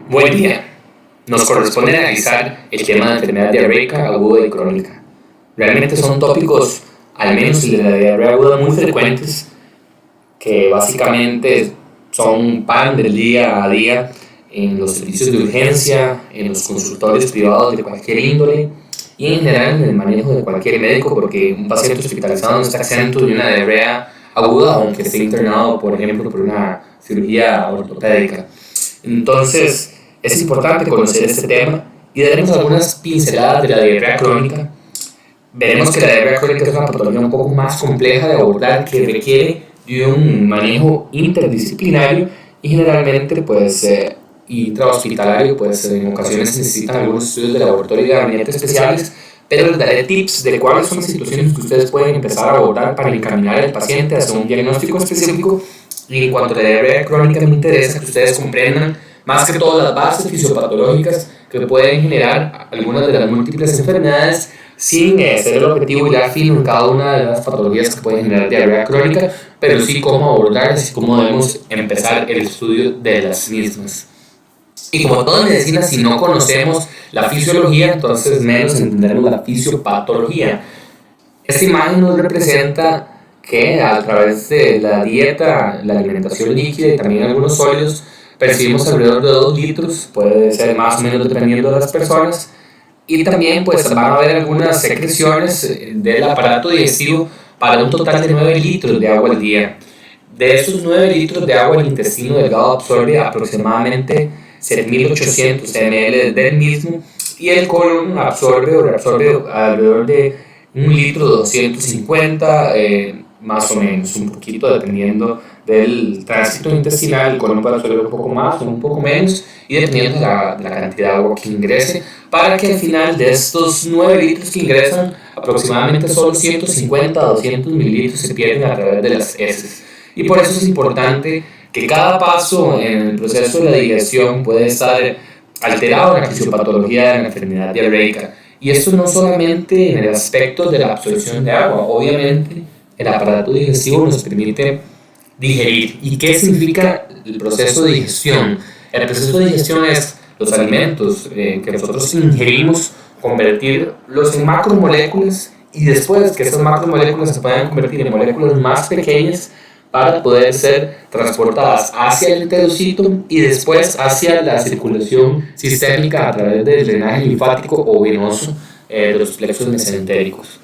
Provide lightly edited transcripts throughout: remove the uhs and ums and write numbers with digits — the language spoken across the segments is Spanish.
Buen día. Nos corresponde analizar el tema de enfermedad diarreica aguda y crónica. Realmente son tópicos, al menos el de la diarrea aguda, muy frecuentes, que básicamente son pan del día a día en los servicios de urgencia, en los consultorios privados de cualquier índole y en general en el manejo de cualquier médico, porque un paciente hospitalizado no está exento de una diarrea aguda, aunque esté internado, por ejemplo, por una cirugía ortopédica. Entonces, es importante conocer este tema y daremos algunas pinceladas de la diarrea crónica. Veremos que la diarrea crónica es una patología un poco más compleja de abordar que requiere de un manejo interdisciplinario y generalmente intrahospitalario, en ocasiones se necesitan algunos estudios de laboratorio y de gabinete especiales, pero les daré tips de cuáles son las situaciones que ustedes pueden empezar a abordar para encaminar al paciente hacia un diagnóstico específico. Y en cuanto a la diarrea crónica, me interesa que ustedes comprendan más que todo las bases fisiopatológicas que pueden generar algunas de las múltiples enfermedades sin ser el objetivo y dar fin en cada una de las patologías que pueden generar diarrea crónica, pero sí cómo abordarlas y cómo debemos empezar el estudio de las mismas. Y como toda medicina, si no conocemos la fisiología, entonces menos entenderemos la fisiopatología. Esta imagen nos representa que a través de la dieta, la alimentación líquida y también algunos sólidos, percibimos alrededor de 2 litros, puede ser más o menos dependiendo de las personas, y también van a haber algunas secreciones del aparato digestivo para un total de 9 litros de agua al día. De esos 9 litros de agua, el intestino delgado absorbe aproximadamente 7.800 ml del mismo y el colon absorbe o reabsorbe alrededor de 1,250 litros, más o menos, un poquito dependiendo del tránsito intestinal. El colon puede absorber un poco más o un poco menos y dependiendo de la cantidad de agua que ingrese, para que al final de estos 9 litros que ingresan, aproximadamente solo 150 a 200 mililitros se pierden a través de las heces. Y por eso es importante que cada paso en el proceso de la digestión puede estar alterado en la fisiopatología de la enfermedad diarreica. Y esto no solamente en el aspecto de la absorción de agua, obviamente el aparato digestivo nos permite digerir. ¿Y qué significa el proceso de digestión? El proceso de digestión es los alimentos que nosotros ingerimos, convertirlos en macromoléculas y después que esas macromoléculas se puedan convertir en moléculas más pequeñas para poder ser transportadas hacia el enterocito y después hacia la circulación sistémica a través del drenaje linfático o venoso de los plexos mesentéricos.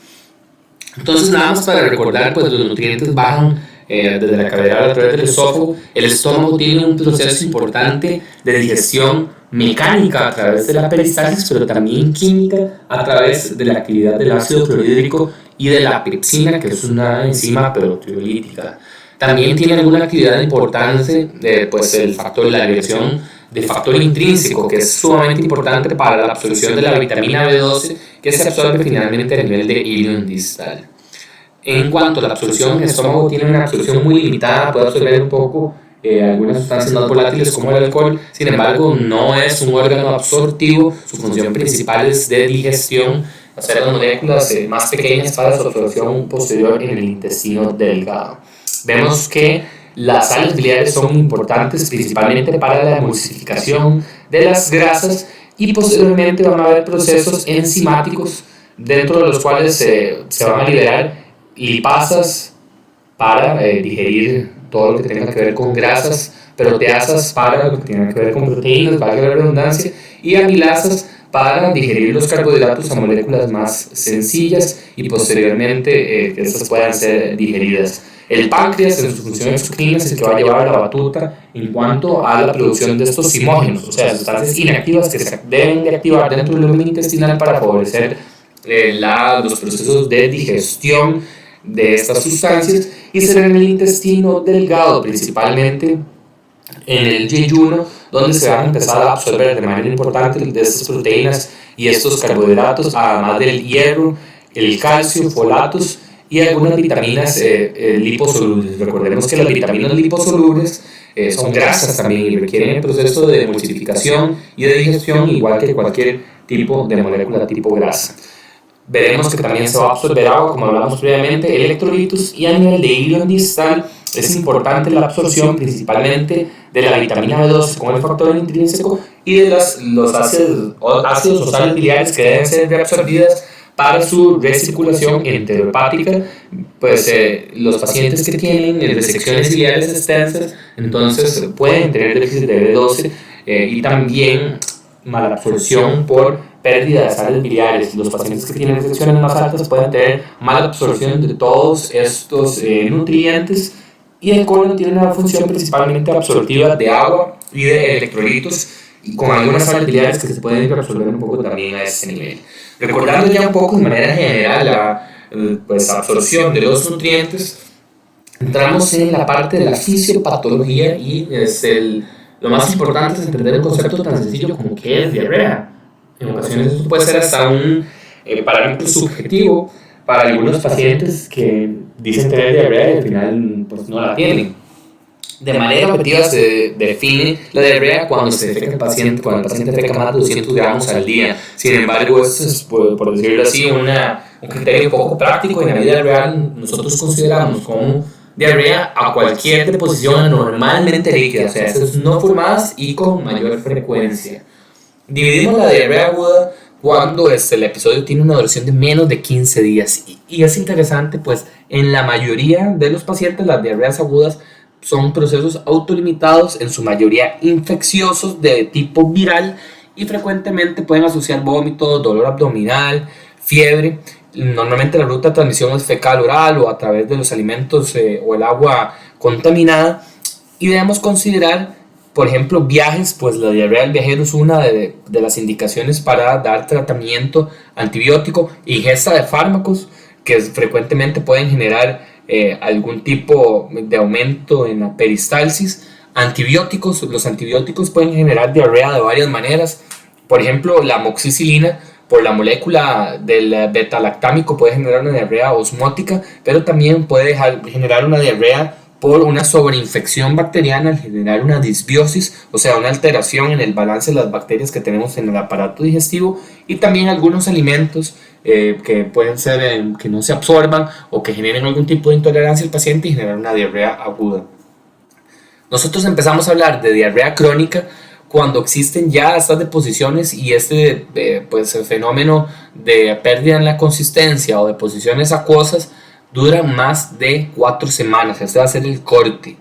Entonces, nada más para recordar, los nutrientes bajan desde la cavidad a través del esófago. El estómago tiene un proceso importante de digestión mecánica a través de la peristalsis, pero también química a través de la actividad del ácido clorhídrico y de la pepsina, que es una enzima proteolítica. También tiene alguna actividad importante el factor de la liberación del factor intrínseco, que es sumamente importante para la absorción de la vitamina B12, que se absorbe finalmente a nivel de ilion distal. En cuanto a la absorción, el estómago tiene una absorción muy limitada, puede absorber un poco algunas sustancias no volátiles como el alcohol. Sin embargo, no es un órgano absortivo, su función principal es de digestión, hacer las moléculas más pequeñas para su absorción posterior en el intestino delgado. Vemos que las sales biliares son importantes principalmente para la emulsificación de las grasas y posteriormente van a haber procesos enzimáticos dentro de los cuales se van a liberar lipasas para digerir todo lo que tenga que ver con grasas, proteasas para lo que tenga que ver con proteínas, valga la redundancia, y amilasas para digerir los carbohidratos a moléculas más sencillas y posteriormente que estas puedan ser digeridas. El páncreas, en su función exocrina, es el que va a llevar la batuta en cuanto a la producción de estos zimógenos, o sea, sustancias inactivas que se deben de activar dentro del lumen intestinal para favorecer los procesos de digestión de estas sustancias, y será en el intestino delgado, principalmente en el yeyuno, donde se van a empezar a absorber de manera importante de estas proteínas y estos carbohidratos, además del hierro, el calcio, folatos y algunas vitaminas liposolubles. Recordemos que las vitaminas liposolubles son grasas también y requieren el proceso de emulsificación y de digestión igual que cualquier tipo de molécula tipo grasa. Veremos que también se va a absorber agua, como hablamos previamente, electrolitos, y a nivel de ilion distal es importante la absorción principalmente de la vitamina B12 como el factor intrínseco y de los ácidos o sales biliares que deben ser reabsorbidas para su recirculación enterohepática. Pues los pacientes que tienen resecciones biliares extensas entonces pueden tener déficit de B12 y también malabsorción por pérdida de sales biliares. Los pacientes que tienen resecciones más altas pueden tener mala absorción de todos estos nutrientes, y el colon tiene una función principalmente absortiva de agua y de electrolitos, y con algunas sales biliares que se pueden reabsorber un poco también a ese nivel. Recordando ya un poco de manera general la pues, absorción de los nutrientes, entramos en la parte de la fisiopatología y lo más importante es entender el concepto tan sencillo como qué es diarrea. En ocasiones esto puede ser hasta un parámetro subjetivo para algunos pacientes que dicen tener diarrea y al final pues, no la tienen. De manera objetiva se define la diarrea cuando el paciente defeca más de 200 gramos al día. Sin embargo, esto es, por decirlo así, un criterio poco práctico. En la vida real nosotros consideramos como diarrea a cualquier deposición normalmente líquida, o sea, esas no formadas y con mayor frecuencia. Dividimos la diarrea aguda cuando el episodio tiene una duración de menos de 15 días. Y es interesante, pues en la mayoría de los pacientes las diarreas agudas son procesos autolimitados, en su mayoría infecciosos de tipo viral, y frecuentemente pueden asociar vómitos, dolor abdominal, fiebre. Normalmente la ruta de transmisión es fecal oral o a través de los alimentos o el agua contaminada. Y debemos considerar, por ejemplo, viajes, pues la diarrea del viajero es una de las indicaciones para dar tratamiento antibiótico, ingesta de fármacos que frecuentemente pueden generar algún tipo de aumento en la peristalsis. Antibióticos, los antibióticos pueden generar diarrea de varias maneras. Por ejemplo, la amoxicilina por la molécula del beta-lactámico puede generar una diarrea osmótica, pero también puede generar una diarrea por una sobreinfección bacteriana al generar una disbiosis, o sea, una alteración en el balance de las bacterias que tenemos en el aparato digestivo, y también algunos alimentos que pueden ser que no se absorban o que generen algún tipo de intolerancia al paciente y generar una diarrea aguda. Nosotros empezamos a hablar de diarrea crónica cuando existen ya estas deposiciones y pues, el fenómeno de pérdida en la consistencia o deposiciones acuosas dura más de 4 semanas. Este va a ser el corte.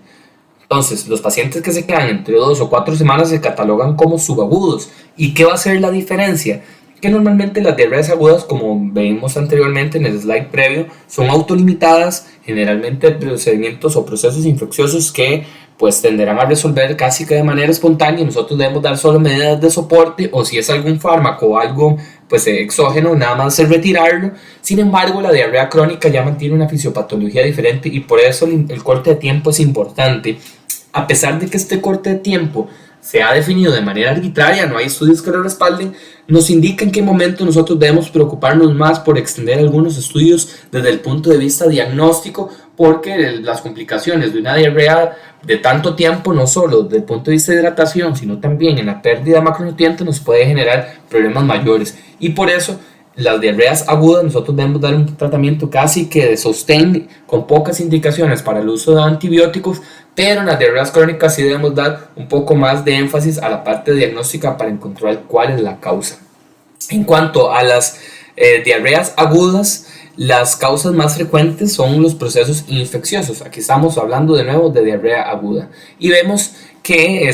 Entonces, los pacientes que se quedan entre 2 o 4 semanas se catalogan como subagudos. ¿Y qué va a ser la diferencia? Que normalmente las diarreas agudas, como vimos anteriormente en el slide previo, son autolimitadas, generalmente procedimientos o procesos infecciosos que pues tenderán a resolver casi que de manera espontánea, y nosotros debemos dar solo medidas de soporte, o si es algún fármaco o algo pues exógeno, nada más es retirarlo. Sin embargo, la diarrea crónica ya mantiene una fisiopatología diferente, y por eso el corte de tiempo es importante. A pesar de que este corte de tiempo se ha definido de manera arbitraria, no hay estudios que lo respalden, nos indica en qué momento nosotros debemos preocuparnos más por extender algunos estudios desde el punto de vista diagnóstico, porque las complicaciones de una diarrea de tanto tiempo, no solo desde el punto de vista de hidratación, sino también en la pérdida de macronutrientes, nos puede generar problemas mayores. Y por eso las diarreas agudas nosotros debemos dar un tratamiento casi que de sostén con pocas indicaciones para el uso de antibióticos, pero en las diarreas crónicas sí debemos dar un poco más de énfasis a la parte diagnóstica para encontrar cuál es la causa. En cuanto a las diarreas agudas, las causas más frecuentes son los procesos infecciosos. Aquí estamos hablando de nuevo de diarrea aguda, y vemos que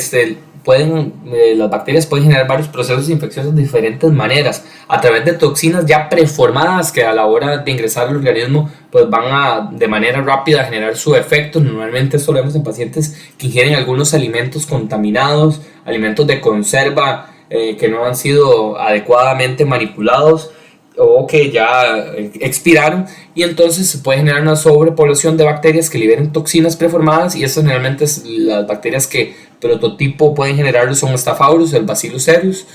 las bacterias pueden generar varios procesos infecciosos de diferentes maneras, a través de toxinas ya preformadas que a la hora de ingresar al organismo pues van a de manera rápida a generar su efecto. Normalmente esto lo vemos en pacientes que ingieren algunos alimentos contaminados, alimentos de conserva que no han sido adecuadamente manipulados o que ya expiraron, y entonces se puede generar una sobrepoblación de bacterias que liberen toxinas preformadas, y estas generalmente las bacterias que prototipo pueden generarlo son Staphylococcus, el Bacillus cereus,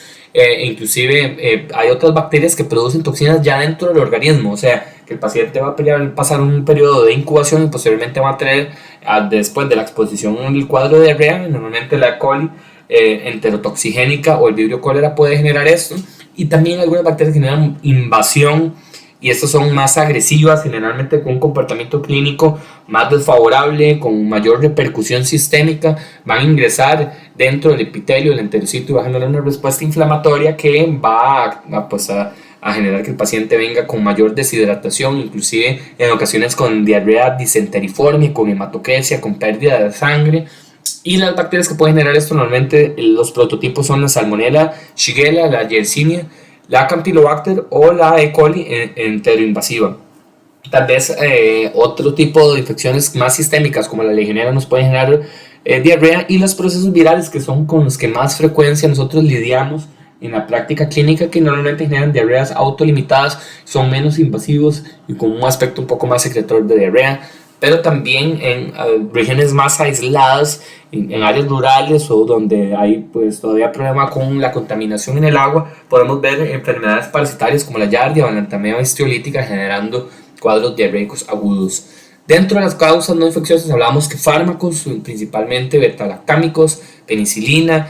inclusive hay otras bacterias que producen toxinas ya dentro del organismo, o sea que el paciente va a pasar un periodo de incubación y posteriormente va a traer después de la exposición en el cuadro de diarrea, normalmente la E. coli enterotoxigénica o el Vibrio cólera puede generar esto. Y también algunas bacterias generan invasión y estas son más agresivas, generalmente con un comportamiento clínico más desfavorable, con mayor repercusión sistémica, van a ingresar dentro del epitelio del enterocito y va a generar una respuesta inflamatoria que va a generar que el paciente venga con mayor deshidratación, inclusive en ocasiones con diarrea disenteriforme, con hematoquesia, con pérdida de sangre. Y las bacterias que pueden generar esto, normalmente los prototipos son la Salmonella, Shigella, la Yersinia, la Campylobacter o la E. coli enteroinvasiva. Tal vez otro tipo de infecciones más sistémicas como la legionela nos pueden generar diarrea, y los procesos virales que son con los que más frecuencia nosotros lidiamos en la práctica clínica, que normalmente generan diarreas autolimitadas, son menos invasivos y con un aspecto un poco más secretor de diarrea, pero también en regiones más aisladas, en áreas rurales o donde hay pues todavía problema con la contaminación en el agua, podemos ver enfermedades parasitarias como la Yardia o la entamedia histiolítica generando cuadros diarreicos agudos. Dentro de las causas no infecciosas hablamos que fármacos, principalmente betalactámicos, penicilina,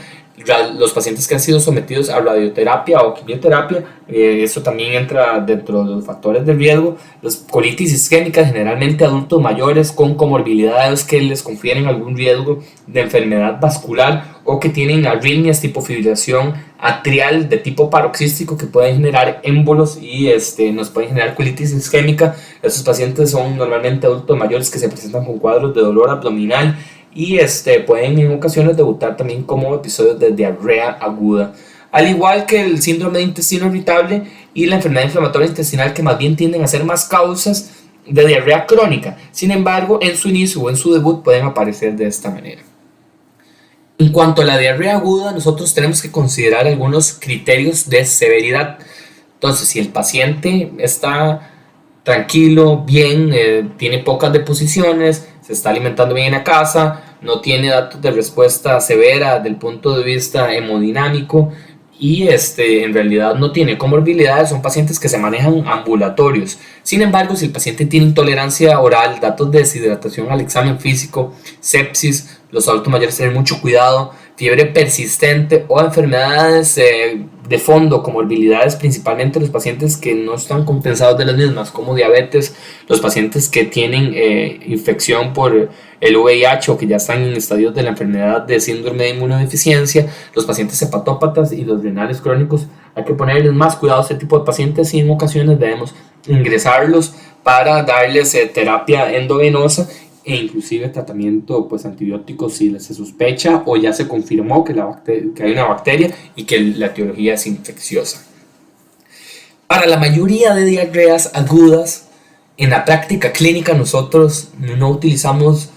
los pacientes que han sido sometidos a radioterapia o quimioterapia, eso también entra dentro de los factores de riesgo. Las colitis isquémicas, generalmente adultos mayores con comorbilidades que les confieren algún riesgo de enfermedad vascular o que tienen arritmias tipo fibrilación atrial de tipo paroxístico que pueden generar émbolos y nos pueden generar colitis isquémica. Estos pacientes son normalmente adultos mayores que se presentan con cuadros de dolor abdominal y pueden en ocasiones debutar también como episodios de diarrea aguda, al igual que el síndrome de intestino irritable y la enfermedad inflamatoria intestinal, que más bien tienden a ser más causas de diarrea crónica. Sin embargo, en su inicio o en su debut pueden aparecer de esta manera. En cuanto a la diarrea aguda, nosotros tenemos que considerar algunos criterios de severidad. Entonces, si el paciente está tranquilo, bien, tiene pocas deposiciones, se está alimentando bien en la casa, no tiene datos de respuesta severa desde el punto de vista hemodinámico y en realidad no tiene comorbilidades, son pacientes que se manejan ambulatorios. Sin embargo, si el paciente tiene intolerancia oral, datos de deshidratación al examen físico, sepsis, los adultos mayores tienen mucho cuidado, fiebre persistente o enfermedades de fondo, comorbilidades, principalmente los pacientes que no están compensados de las mismas, como diabetes, los pacientes que tienen infección por el VIH o que ya están en estadios de la enfermedad de síndrome de inmunodeficiencia, los pacientes hepatópatas y los renales crónicos. Hay que ponerles más cuidado a este tipo de pacientes y en ocasiones debemos ingresarlos para darles terapia endovenosa e inclusive tratamiento pues antibióticos si se sospecha o ya se confirmó que hay una bacteria y que la etiología es infecciosa. Para la mayoría de diarreas agudas, en la práctica clínica nosotros no utilizamos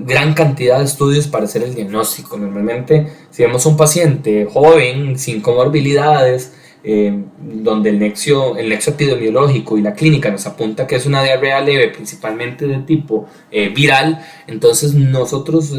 gran cantidad de estudios para hacer el diagnóstico. Normalmente, si vemos un paciente joven, sin comorbilidades, donde el nexo epidemiológico y la clínica nos apunta que es una diarrea leve, principalmente de tipo viral, entonces nosotros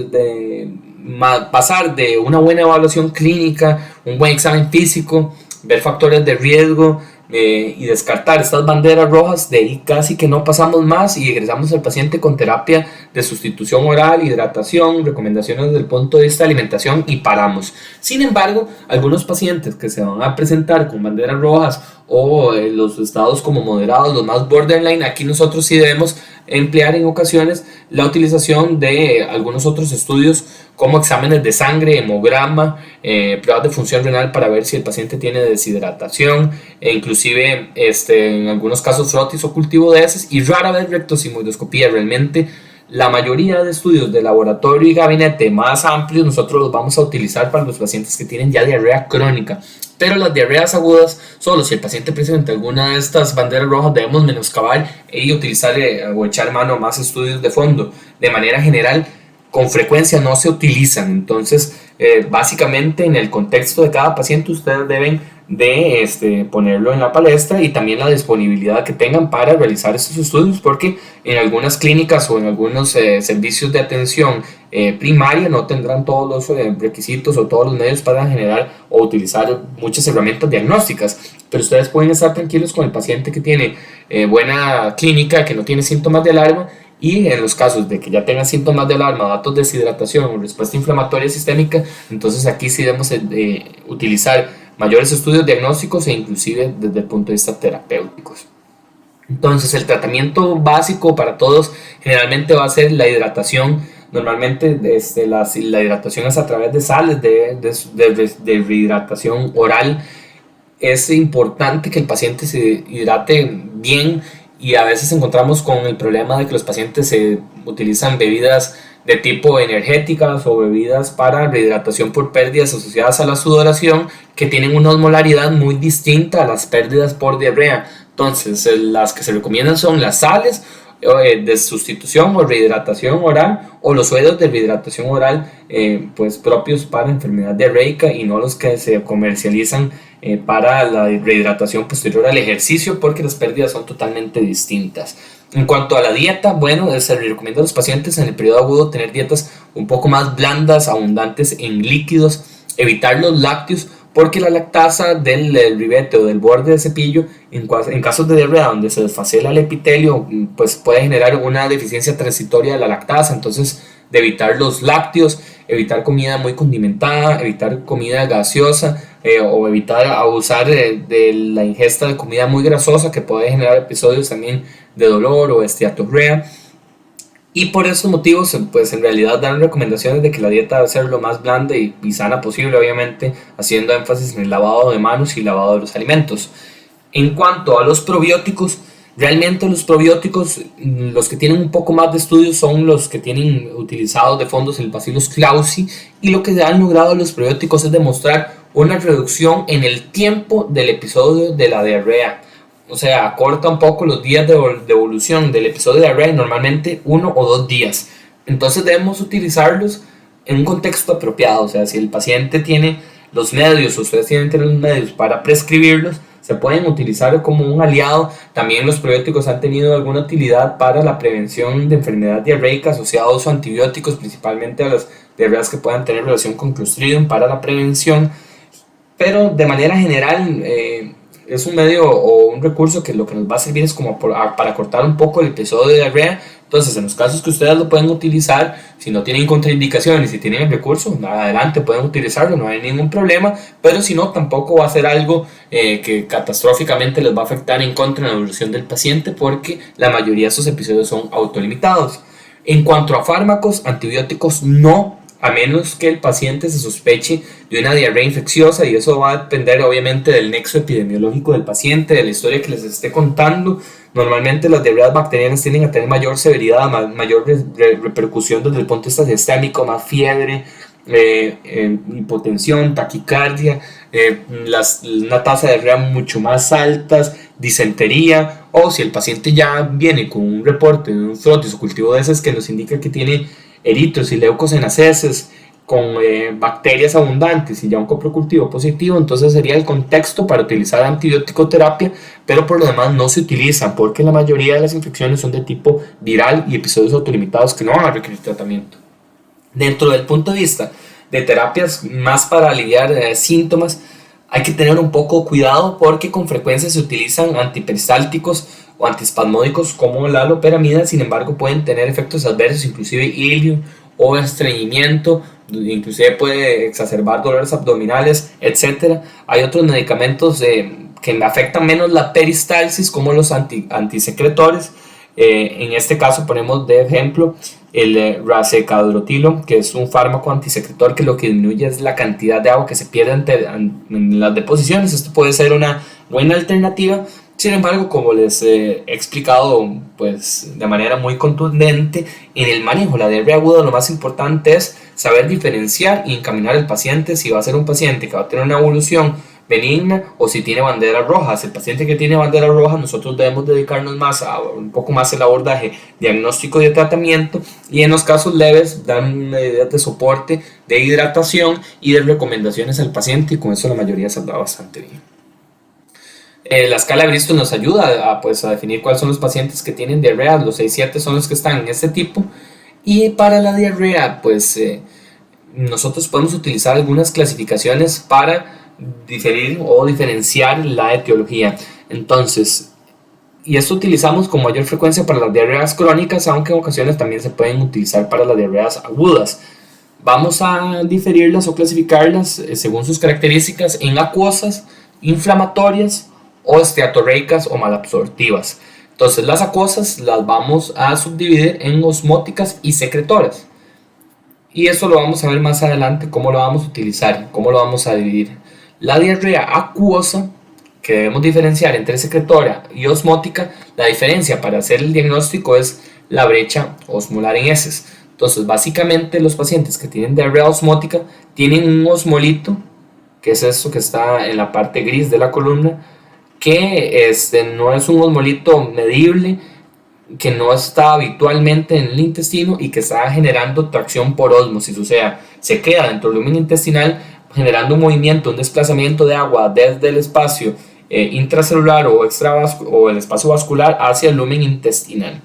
pasar de una buena evaluación clínica, un buen examen físico, ver factores de riesgo y descartar estas banderas rojas, de ahí casi que no pasamos más y egresamos al paciente con terapia de sustitución oral, hidratación, recomendaciones desde el punto de vista de alimentación y paramos. Sin embargo, algunos pacientes que se van a presentar con banderas rojas o los estados como moderados, los más borderline, aquí nosotros sí debemos emplear en ocasiones la utilización de algunos otros estudios como exámenes de sangre, hemograma, pruebas de función renal para ver si el paciente tiene deshidratación, e inclusive en algunos casos frotis o cultivo de heces y rara vez rectosigmoidoscopía. Realmente la mayoría de estudios de laboratorio y gabinete más amplios nosotros los vamos a utilizar para los pacientes que tienen ya diarrea crónica. Pero las diarreas agudas, solo si el paciente presenta alguna de estas banderas rojas, debemos menoscabar y utilizar o echar mano a más estudios de fondo. De manera general, con frecuencia no se utilizan. Entonces, básicamente en el contexto de cada paciente ustedes deben de ponerlo en la palestra y también la disponibilidad que tengan para realizar estos estudios, porque en algunas clínicas o en algunos servicios de atención primaria no tendrán todos los requisitos o todos los medios para generar o utilizar muchas herramientas diagnósticas, pero ustedes pueden estar tranquilos con el paciente que tiene buena clínica, que no tiene síntomas de alarma. Y en los casos de que ya tengan síntomas de alarma, datos de deshidratación o respuesta inflamatoria sistémica, entonces aquí sí debemos utilizar mayores estudios diagnósticos e inclusive desde el punto de vista terapéuticos. Entonces el tratamiento básico para todos generalmente va a ser la hidratación. Normalmente la hidratación es a través de sales de rehidratación oral. Es importante que el paciente se hidrate bien y a veces encontramos con el problema de que los pacientes se utilizan bebidas de tipo energéticas o bebidas para rehidratación por pérdidas asociadas a la sudoración que tienen una osmolaridad muy distinta a las pérdidas por diarrea. Entonces, las que se recomiendan son las sales de sustitución o rehidratación oral o los sueros de rehidratación oral pues propios para enfermedad diarreica y no los que se comercializan para la rehidratación posterior al ejercicio porque las pérdidas son totalmente distintas. En cuanto a la dieta, bueno, se le recomienda a los pacientes en el periodo agudo tener dietas un poco más blandas, abundantes en líquidos, evitar los lácteos porque la lactasa del ribete o del borde de cepillo en casos de diarrea donde se desfacela el epitelio pues puede generar una deficiencia transitoria de la lactasa. Entonces de evitar los lácteos, evitar comida muy condimentada, evitar comida gaseosa o evitar abusar de la ingesta de comida muy grasosa que puede generar episodios también de dolor o esteatorrea. Y por esos motivos, pues en realidad dan recomendaciones de que la dieta debe ser lo más blanda y sana posible, obviamente haciendo énfasis en el lavado de manos y lavado de los alimentos. En cuanto a los probióticos, realmente los probióticos, los que tienen un poco más de estudios son los que tienen utilizados de fondos el Bacillus clausi y lo que han logrado los probióticos es demostrar una reducción en el tiempo del episodio de la diarrea. O sea, acorta un poco los días de evolución del episodio de diarrea, normalmente 1 o 2 días. Entonces debemos utilizarlos en un contexto apropiado. O sea, si el paciente tiene los medios, ustedes tienen que tener los medios para prescribirlos, se pueden utilizar como un aliado. También los probióticos han tenido alguna utilidad para la prevención de enfermedad diarreica asociados a antibióticos, principalmente a las diarreas que puedan tener relación con Clostridium para la prevención. Pero de manera general, es un medio o un recurso que lo que nos va a servir es como para cortar un poco el episodio de diarrea. Entonces, en los casos que ustedes lo pueden utilizar, si no tienen contraindicaciones, si tienen el recurso, adelante, pueden utilizarlo, no hay ningún problema, pero si no, tampoco va a ser algo que catastróficamente les va a afectar en contra de la evolución del paciente, porque la mayoría de estos episodios son autolimitados. En cuanto a fármacos, antibióticos no, a menos que el paciente se sospeche de una diarrea infecciosa, y eso va a depender obviamente del nexo epidemiológico del paciente, de la historia que les esté contando. Normalmente las diarreas bacterianas tienden a tener mayor severidad, mayor repercusión desde el punto de vista sistémico, más fiebre, hipotensión, taquicardia, una tasa de diarrea mucho más altas, disentería, o si el paciente ya viene con un reporte de un frotis o cultivo de heces que nos indica que tiene eritos y leucos en las heces con bacterias abundantes y ya un coprocultivo positivo, entonces sería el contexto para utilizar antibiótico terapia, pero por lo demás no se utiliza porque la mayoría de las infecciones son de tipo viral y episodios autolimitados que no van a requerir tratamiento. Dentro del punto de vista de terapias más para aliviar síntomas, hay que tener un poco cuidado porque con frecuencia se utilizan antiperistálticos o antiespasmódicos como la loperamida. Sin embargo, pueden tener efectos adversos, inclusive ilio o estreñimiento, inclusive puede exacerbar dolores abdominales, etc. Hay otros medicamentos que afectan menos la peristalsis, como los antisecretores. En este caso ponemos de ejemplo el rasecadrotilo, que es un fármaco antisecretor que lo que disminuye es la cantidad de agua que se pierde en las deposiciones. Esto puede ser una buena alternativa. Sin embargo, como les he explicado pues, de manera muy contundente, en el manejo de la diarrea aguda lo más importante es saber diferenciar y encaminar al paciente si va a ser un paciente que va a tener una evolución benigna o si tiene banderas rojas. El paciente que tiene banderas rojas, nosotros debemos dedicarnos más a un poco más el abordaje diagnóstico y de tratamiento, y en los casos leves dan medidas de soporte, de hidratación y de recomendaciones al paciente, y con eso la mayoría se da bastante bien. La escala de Bristol nos ayuda a definir cuáles son los pacientes que tienen diarrea. Los 6-7 son los que están en este tipo, y para la diarrea nosotros podemos utilizar algunas clasificaciones para diferir o diferenciar la etiología. Entonces, y esto utilizamos con mayor frecuencia para las diarreas crónicas, aunque en ocasiones también se pueden utilizar para las diarreas agudas. Vamos a diferirlas o clasificarlas según sus características en acuosas, inflamatorias o esteatorreicas o malabsortivas. Entonces las acuosas las vamos a subdividir en osmóticas y secretoras. Y eso lo vamos a ver más adelante, cómo lo vamos a utilizar, cómo lo vamos a dividir. La diarrea acuosa, que debemos diferenciar entre secretora y osmótica, la diferencia para hacer el diagnóstico es la brecha osmolar en heces. Entonces, básicamente los pacientes que tienen diarrea osmótica tienen un osmolito, que es esto que está en la parte gris de la columna, que no es un osmolito medible, que no está habitualmente en el intestino y que está generando tracción por ósmosis, o sea, se queda dentro del lumen intestinal generando un movimiento, un desplazamiento de agua desde el espacio intracelular o el espacio vascular hacia el lumen intestinal.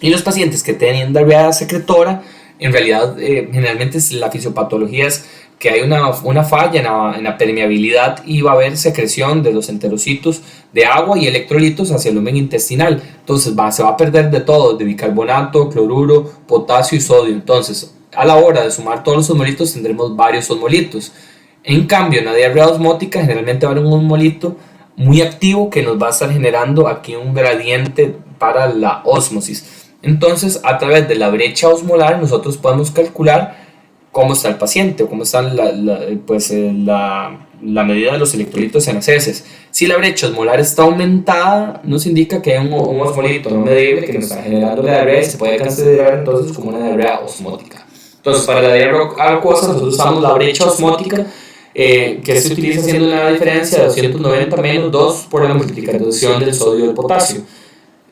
Y los pacientes que tienen diarrea secretora, en realidad generalmente la fisiopatología es que hay una falla en la permeabilidad y va a haber secreción de los enterocitos de agua y electrolitos hacia el lumen intestinal. Entonces se va a perder de todo, de bicarbonato, cloruro, potasio y sodio. Entonces, a la hora de sumar todos los osmolitos tendremos varios osmolitos. En cambio, en la diarrea osmótica generalmente va a haber un osmolito muy activo que nos va a estar generando aquí un gradiente para la ósmosis. Entonces, a través de la brecha osmolar nosotros podemos calcular cómo está el paciente o cómo está la medida de los electrolitos en las heces. Si la brecha osmolar está aumentada, nos indica que hay un osmolito no medible que nos está generando la diarrea y se puede considerar entonces como una diarrea osmótica. Entonces, para la diarrea acuosa nosotros usamos la brecha osmótica, que se utiliza haciendo una diferencia de 290 menos 2 por la multiplicación del sodio y del potasio.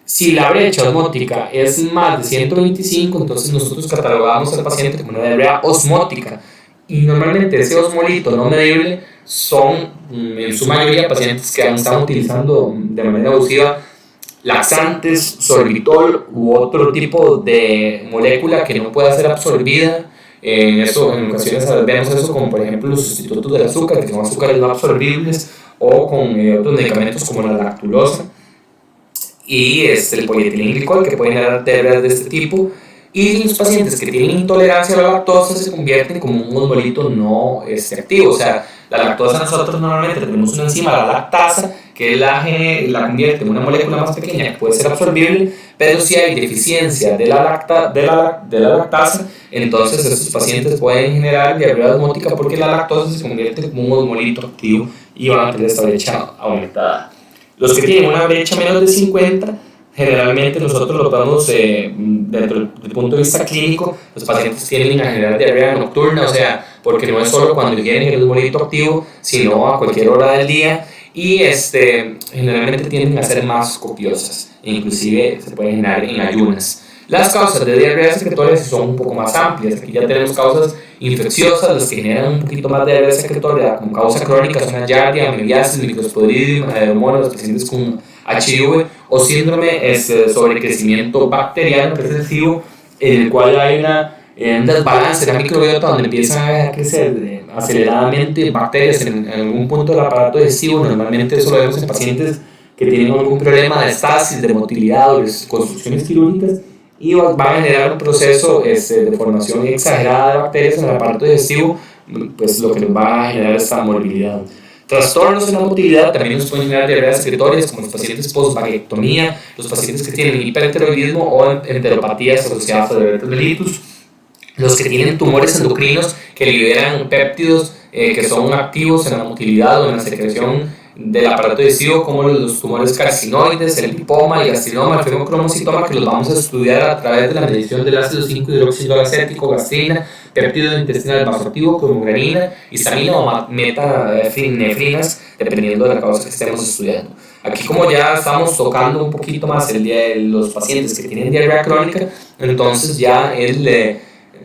Si la brecha osmótica es más de 125, entonces nosotros catalogamos al paciente como una diarrea osmótica. Y normalmente ese osmolito no medible son en su mayoría pacientes que están utilizando de manera abusiva laxantes, sorbitol u otro tipo de molécula que no pueda ser absorbida. En ocasiones vemos eso como por ejemplo los sustitutos del azúcar, que son azúcares no absorbibles, o con otros medicamentos como la lactulosa y el polietilenglicol, que pueden generar diarreas de este tipo. Y los pacientes que tienen intolerancia a la lactosa se convierten como un osmolito no activo. O sea, la lactosa nosotros normalmente tenemos una enzima, la lactasa, que la convierte en una molécula más pequeña que puede ser absorbible, pero si hay deficiencia de la lactasa, entonces estos pacientes pueden generar diarrea osmótica porque la lactosa se convierte como un osmolito activo y van a tener esta brecha aumentada. Los que tienen una brecha menos de 50, generalmente nosotros lo podemos, dentro del punto de vista clínico, los pacientes tienden a generar diarrea nocturna, o sea, porque no es solo cuando tienen el osmolito activo, sino a cualquier hora del día, y generalmente tienden a ser más copiosas, e inclusive se pueden generar en ayunas. Las causas de diarrea secretoria son un poco más amplias. Aquí ya tenemos causas infecciosas, las que generan un poquito más de diarrea secretoria como causa crónica son la giardia, amibiasis, microsporidium, adenomonas, los pacientes con HIV o síndrome de sobrecrecimiento bacteriano excesivo, en el cual hay un desbalance en la microbiota donde empiezan a crecer aceleradamente bacterias en algún punto del aparato digestivo. Normalmente eso lo vemos en pacientes que tienen algún problema de estasis, de motilidad o de construcciones quirúrgicas, y van a generar un proceso de formación exagerada de bacterias en el aparato digestivo, pues lo que nos va a generar esta morbilidad. Trastornos en la motilidad también nos pueden generar diarreas secretorias, como los pacientes post-varectomía, los pacientes que tienen hipertiroidismo o enteropatías asociadas a diabetes mellitus, los que tienen tumores endocrinos que liberan péptidos que son activos en la motilidad o en la secreción del aparato digestivo, como los tumores carcinoides, el lipoma, el gastrinoma, el fibroncromocitoma, que los vamos a estudiar a través de la medición del ácido 5-hidroxilacético, gastrina, péptido intestinal vasoactivo como granina, histamina o metanefrinas, dependiendo de la causa que estemos estudiando. Aquí, como ya estamos tocando un poquito más el día de los pacientes que tienen diarrea crónica, entonces ya el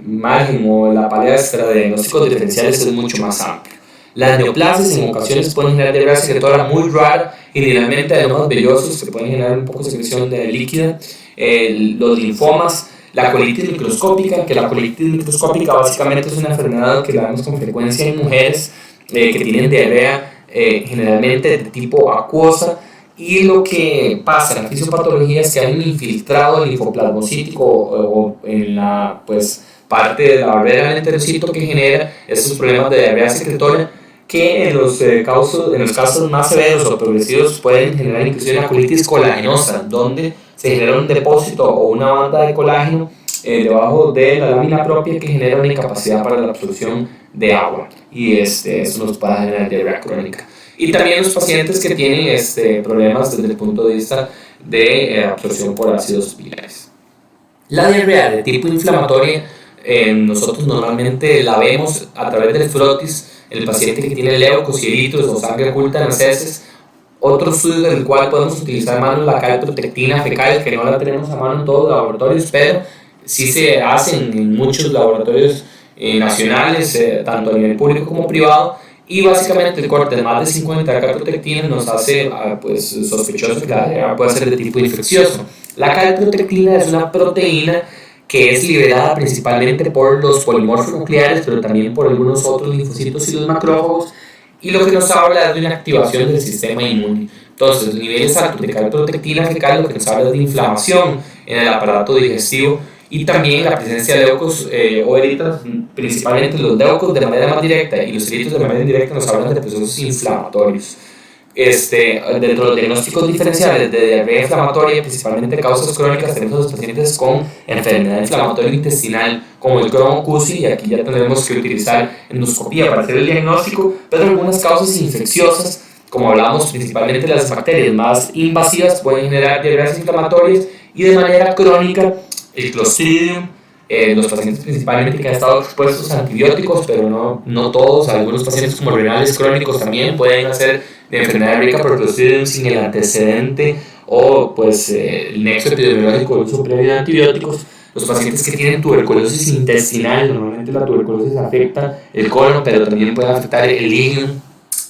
margen o la palestra de diagnósticos diferenciales es mucho más amplia. Las neoplasias en ocasiones pueden generar diarrea secretora muy rara, generalmente adenomas vellosos que pueden generar un poco de secreción de líquida, los linfomas, la colitis microscópica, que la colitis microscópica básicamente es una enfermedad que la vemos con frecuencia en mujeres que tienen diarrea generalmente de tipo acuosa, y lo que pasa en la fisiopatología es que hay un infiltrado linfoplasmocítico o en la parte de la barrera del enterocito que genera estos problemas de diarrea secretoria, que en los casos más severos o progresivos pueden generar inclusive una colitis colagenosa, donde se genera un depósito o una banda de colágeno debajo de la lámina propia que genera una incapacidad para la absorción de agua, y eso nos puede generar diarrea crónica. Y también los pacientes que tienen problemas desde el punto de vista de absorción por ácidos biliares. La diarrea de tipo inflamatoria nosotros normalmente la vemos a través del frotis, el paciente que tiene leucos y eritos o sangre oculta en las heces. Otro estudio del cual podemos utilizar a mano la calprotectina fecal, que no la tenemos a mano en todos los laboratorios, pero sí se hacen en muchos laboratorios nacionales, tanto a nivel público como privado, y básicamente el corte de más de 50 calprotectina nos hace pues, sospechoso que la diarrea puede ser de tipo infeccioso. La calprotectina es una proteína que es liberada principalmente por los polimorfos nucleares, pero también por algunos otros linfocitos y los macrófagos, y lo que nos habla es de una activación del sistema inmune. Entonces, niveles altos de calprotectina fecal lo que nos habla es de inflamación en el aparato digestivo, y también la presencia de leucos o eritos, principalmente los leucos de manera más directa y los eritos de manera indirecta nos hablan de procesos inflamatorios. Dentro de los diagnósticos diferenciales de diarrea inflamatoria, principalmente causas crónicas, tenemos a los pacientes con enfermedad inflamatoria intestinal, como el Crohn-Cusi, y aquí ya tenemos que utilizar endoscopía para hacer el diagnóstico, pero algunas causas infecciosas, como hablamos principalmente las bacterias más invasivas, pueden generar diarreas inflamatorias, y de manera crónica, el Clostridium, los pacientes principalmente que han estado expuestos a antibióticos, pero no todos, algunos pacientes como renales crónicos también pueden hacer de enfermedad rica por Clostridium sin el antecedente o pues el nexo epidemiológico del uso previo de antibióticos. Los pacientes que tienen tuberculosis intestinal, normalmente la tuberculosis afecta el colon, pero también puede afectar el ileum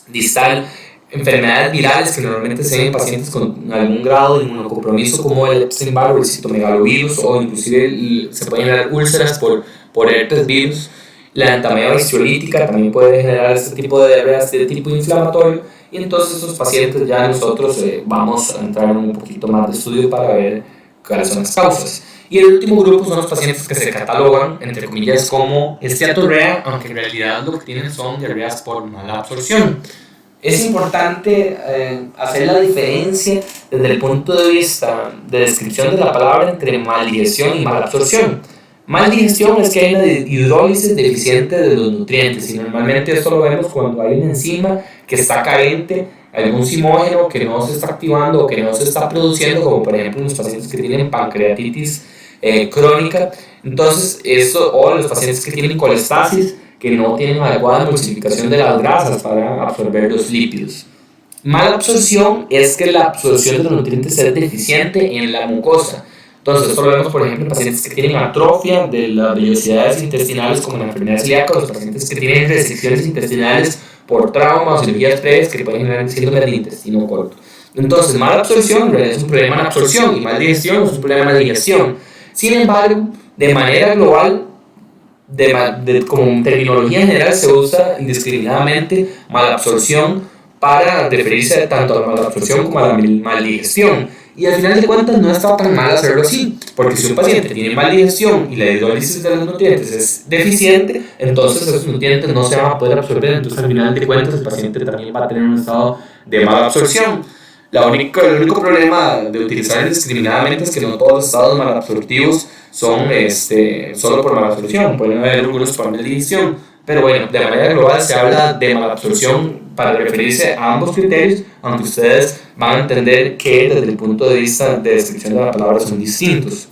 distal. Enfermedades virales que normalmente se ven en pacientes con algún grado de inmunocompromiso, como el Epstein-Barr o el citomegalovirus, o inclusive se pueden generar úlceras por herpes virus. La entameia histriolítica también puede generar este tipo de diarreas de tipo inflamatorio, y entonces esos pacientes ya nosotros vamos a entrar en un poquito más de estudio para ver cuáles son las causas. Y el último grupo son los pacientes que se catalogan, entre comillas, como esteatorrea, aunque en realidad lo que tienen son diarreas por mala absorción. Es importante hacer la diferencia desde el punto de vista de descripción de la palabra entre maldigestión y mala absorción. Maldigestión es que hay una hidrólisis deficiente de los nutrientes, y normalmente esto lo vemos cuando hay una enzima que está carente, algún zimógeno que no se está activando o que no se está produciendo, como por ejemplo en los pacientes que tienen pancreatitis crónica. Entonces, o los pacientes que tienen colestasis, que no tienen adecuada emulsificación de las grasas para absorber los lípidos. Mala absorción es que la absorción de los nutrientes es deficiente en la mucosa. Entonces, esto lo vemos, por ejemplo, en pacientes que tienen atrofia de las vellosidades intestinales, como la enfermedad celíaca, los pacientes que tienen resecciones intestinales por trauma o cirugías previas que pueden generar síndrome del intestino corto. Entonces, mala absorción es un problema de absorción, y mal digestión es un problema de digestión. Sin embargo, de manera global, como terminología general, se usa indiscriminadamente malabsorción para referirse tanto a la malabsorción como a la maldigestión. Y al final de cuentas no está tan mal hacerlo así, porque si un paciente tiene maldigestión y la hidrólisis de los nutrientes es deficiente, entonces esos nutrientes no se van a poder absorber, entonces al final de cuentas el paciente también va a tener un estado de malabsorción. El único problema de utilizar indiscriminadamente es que no todos los estados malabsortivos son solo por malabsorción, pueden haber algunos por maldigestión, pero bueno, de manera global se habla de malabsorción para referirse a ambos criterios, aunque ustedes van a entender que desde el punto de vista de descripción de la palabra son distintos.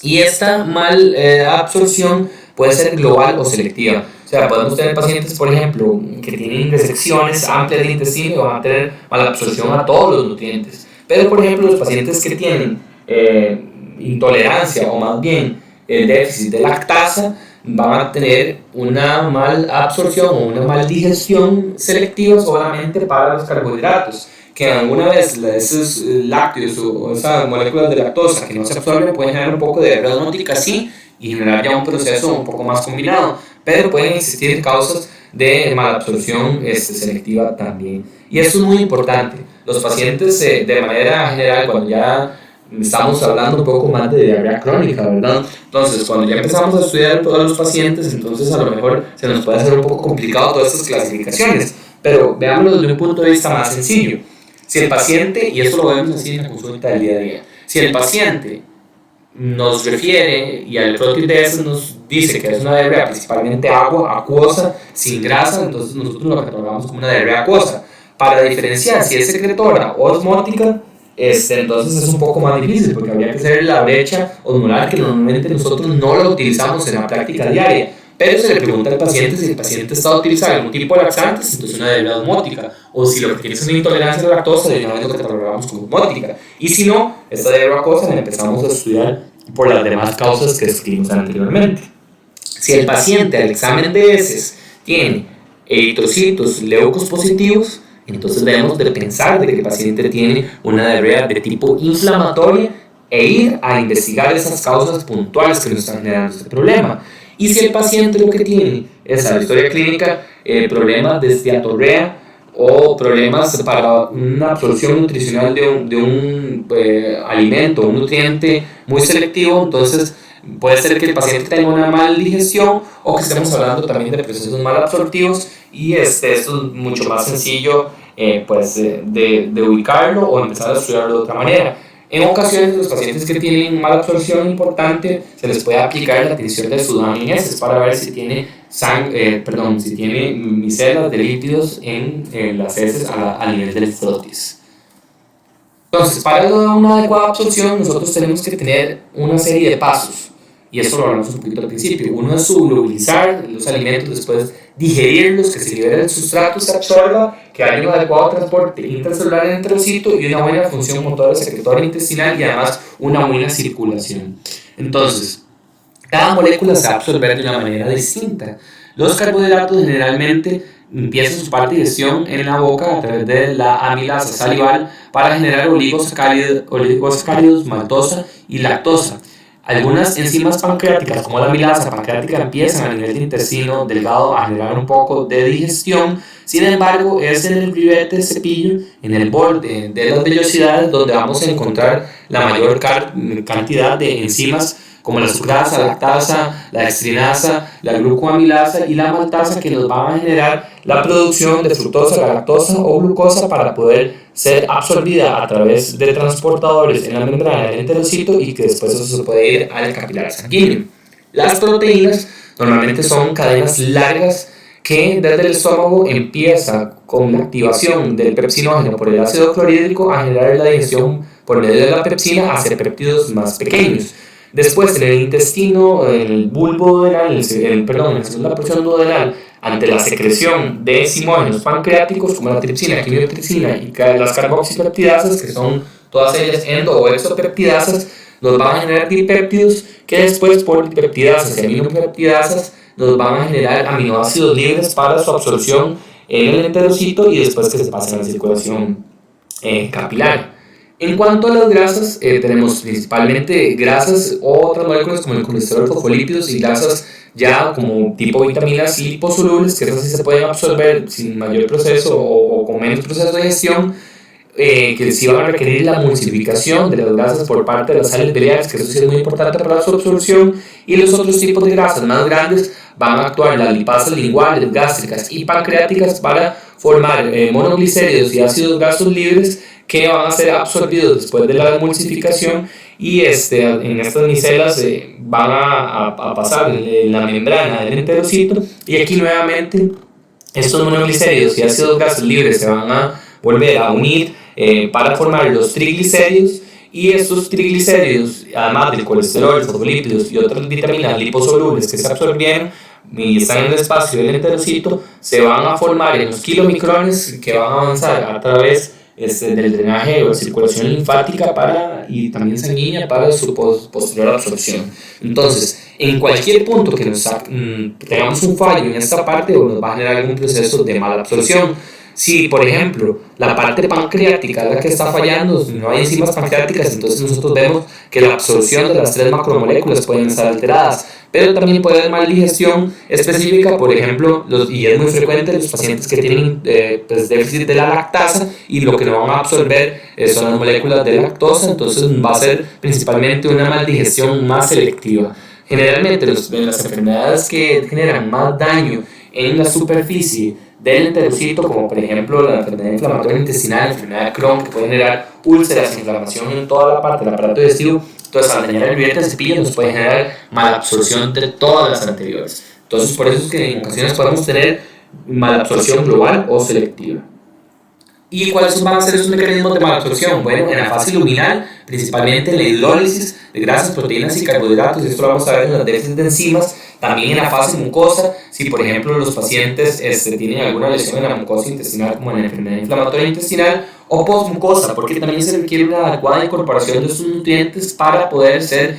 Y esta malabsorción puede ser global o selectiva. O sea, podemos tener pacientes, por ejemplo, que tienen resecciones amplias del intestino y van a tener malabsorción a todos los nutrientes. Pero, por ejemplo, los pacientes que tienen intolerancia o más bien déficit de lactasa van a tener una malabsorción o una maldigestión selectiva solamente para los carbohidratos, que alguna vez esos lácteos o esas moléculas de lactosa que no se absorben pueden generar un poco de diarrea osmótica, sí, y generar ya un proceso un poco más combinado, pero pueden existir causas de malabsorción selectiva también. Y eso es muy importante. Los pacientes de manera general, cuando ya estamos hablando un poco más de diarrea crónica, ¿verdad? Entonces, cuando ya empezamos a estudiar todos los pacientes, entonces a lo mejor se nos puede hacer un poco complicado todas estas clasificaciones. Pero veámoslo desde un punto de vista más sencillo. Si el paciente, y eso lo vemos así en la consulta del día a día, si el paciente nos refiere y al propio IDS nos dice que es una diarrea principalmente agua, acuosa, sin grasa, entonces nosotros lo catalogamos como una diarrea acuosa. Para diferenciar si es secretora o osmótica, entonces es un poco más difícil porque habría que hacer la brecha osmolar que normalmente nosotros no la utilizamos en la práctica diaria. Pero se le pregunta al paciente si el paciente está utilizando algún tipo de laxantes, entonces una diarrea osmótica, o si lo que tiene es una intolerancia a la lactosa, de una vez lo catalogamos como osmótica. Y si no, esta diarrea acuosa la empezamos a estudiar por las demás causas que describimos anteriormente. Si el paciente al examen de heces tiene eritrocitos leucos positivos, entonces debemos de pensar de que el paciente tiene una diarrea de tipo inflamatoria e ir a investigar esas causas puntuales que nos están generando este problema. Y si el paciente lo que tiene es a la historia clínica problemas de esteatorrea o problemas para una absorción nutricional de un alimento, un nutriente muy selectivo, entonces puede ser que el paciente tenga una mala digestión o que estemos hablando también de procesos mal absortivos y esto es mucho más sencillo de ubicarlo o empezar a estudiarlo de otra manera. En ocasiones, los pacientes que tienen mala absorción importante se les puede aplicar la tinción de sudán en heces para ver si tiene, si tiene micelas de lípidos en las heces a nivel del frotis. Entonces, para una adecuada absorción, nosotros tenemos que tener una serie de pasos. Y eso lo hablamos un poquito al principio. Uno es solubilizar los alimentos, después digerirlos, que se libere el sustrato, se absorba, que haya un adecuado transporte intracelular en el enterocito y una buena función motora secretoria intestinal y además una buena circulación. Entonces, cada molécula se va a absorber de una manera distinta. Los carbohidratos generalmente empiezan su parte de digestión en la boca a través de la amilasa salival para generar oligosacáridos, maltosa y lactosa. Algunas enzimas pancreáticas, como la amilasa pancreática, empiezan a nivel de intestino delgado a generar un poco de digestión. Sin embargo, es en el ribete de cepillo, en el borde de las vellosidades, donde vamos a encontrar la mayor cantidad de enzimas como la sucrasa, la lactasa, la dextrinasa, la glucoamilasa y la maltasa, que nos van a generar la producción de fructosa, galactosa o glucosa para poder ser absorbida a través de transportadores en la membrana del enterocito y que después eso se puede ir al capilar sanguíneo. Las proteínas normalmente son cadenas largas que desde el estómago empieza con la activación del pepsinógeno por el ácido clorhídrico a generar la digestión por medio de la pepsina hacia péptidos más pequeños. Después, en el intestino, el bulbo duodenal, en la segunda porción duodenal, ante la secreción de enzimógenos pancreáticos como la tripsina, quimiotripsina y las carboxipeptidasas, que son todas ellas endo o exopeptidasas, nos van a generar dipéptidos que después por dipeptidasas y aminopeptidasas nos van a generar aminoácidos libres para su absorción en el enterocito y después que se pasen a la circulación capilar. En cuanto a las grasas, tenemos principalmente grasas o otras moléculas como el colesterol, fosfolípidos y grasas ya como tipo vitaminas liposolubles, que esas sí se pueden absorber sin mayor proceso o con menos proceso de digestión, que sí van a requerir la emulsificación de las grasas por parte de las sales biliares, que eso sí es muy importante para su absorción, y los otros tipos de grasas más grandes van a actuar las lipasas linguales, gástricas y pancreáticas para formar monoglicéridos y ácidos grasos libres que van a ser absorbidos después de la emulsificación y en estas micelas van a pasar en la membrana del enterocito y aquí nuevamente estos monoglicéridos y ácidos grasos libres se van a volver a unir para formar los triglicéridos y estos triglicéridos, además del colesterol, fosfolípidos y otras vitaminas liposolubles que se absorbieron y están en el espacio del enterocito, se van a formar en los kilomicrones que van a avanzar a través del drenaje o circulación linfática y también sanguínea para su posterior absorción. Entonces, en cualquier punto que tengamos un fallo en esta parte, nos va a generar algún proceso de mala absorción. Si, por ejemplo, la parte pancreática es la que está fallando, si no hay enzimas pancreáticas, entonces nosotros vemos que la absorción de las 3 macromoléculas pueden estar alteradas, pero también puede haber maldigestión específica, por ejemplo, y es muy frecuente los pacientes que tienen déficit de la lactasa y lo que no van a absorber son las moléculas de lactosa, entonces va a ser principalmente una maldigestión más selectiva. Generalmente las enfermedades que generan más daño en la superficie del enterocito, como por ejemplo la enfermedad inflamatoria intestinal, la enfermedad de Crohn, que puede generar úlceras, inflamación en toda la parte del aparato digestivo. Entonces, al dañar el grillete del cepillo nos puede generar malabsorción de todas las anteriores. Entonces, por eso es que en ocasiones podemos tener malabsorción global o selectiva. ¿Y cuáles van a ser esos mecanismos de malabsorción? Bueno, en la fase luminal, principalmente en la hidrólisis de grasas, proteínas y carbohidratos, y esto lo vamos a ver en los déficits de enzimas. También en la fase mucosa, si por ejemplo los pacientes tienen alguna lesión en la mucosa intestinal, como en la enfermedad inflamatoria intestinal, o postmucosa, porque también se requiere una adecuada incorporación de estos nutrientes para poder ser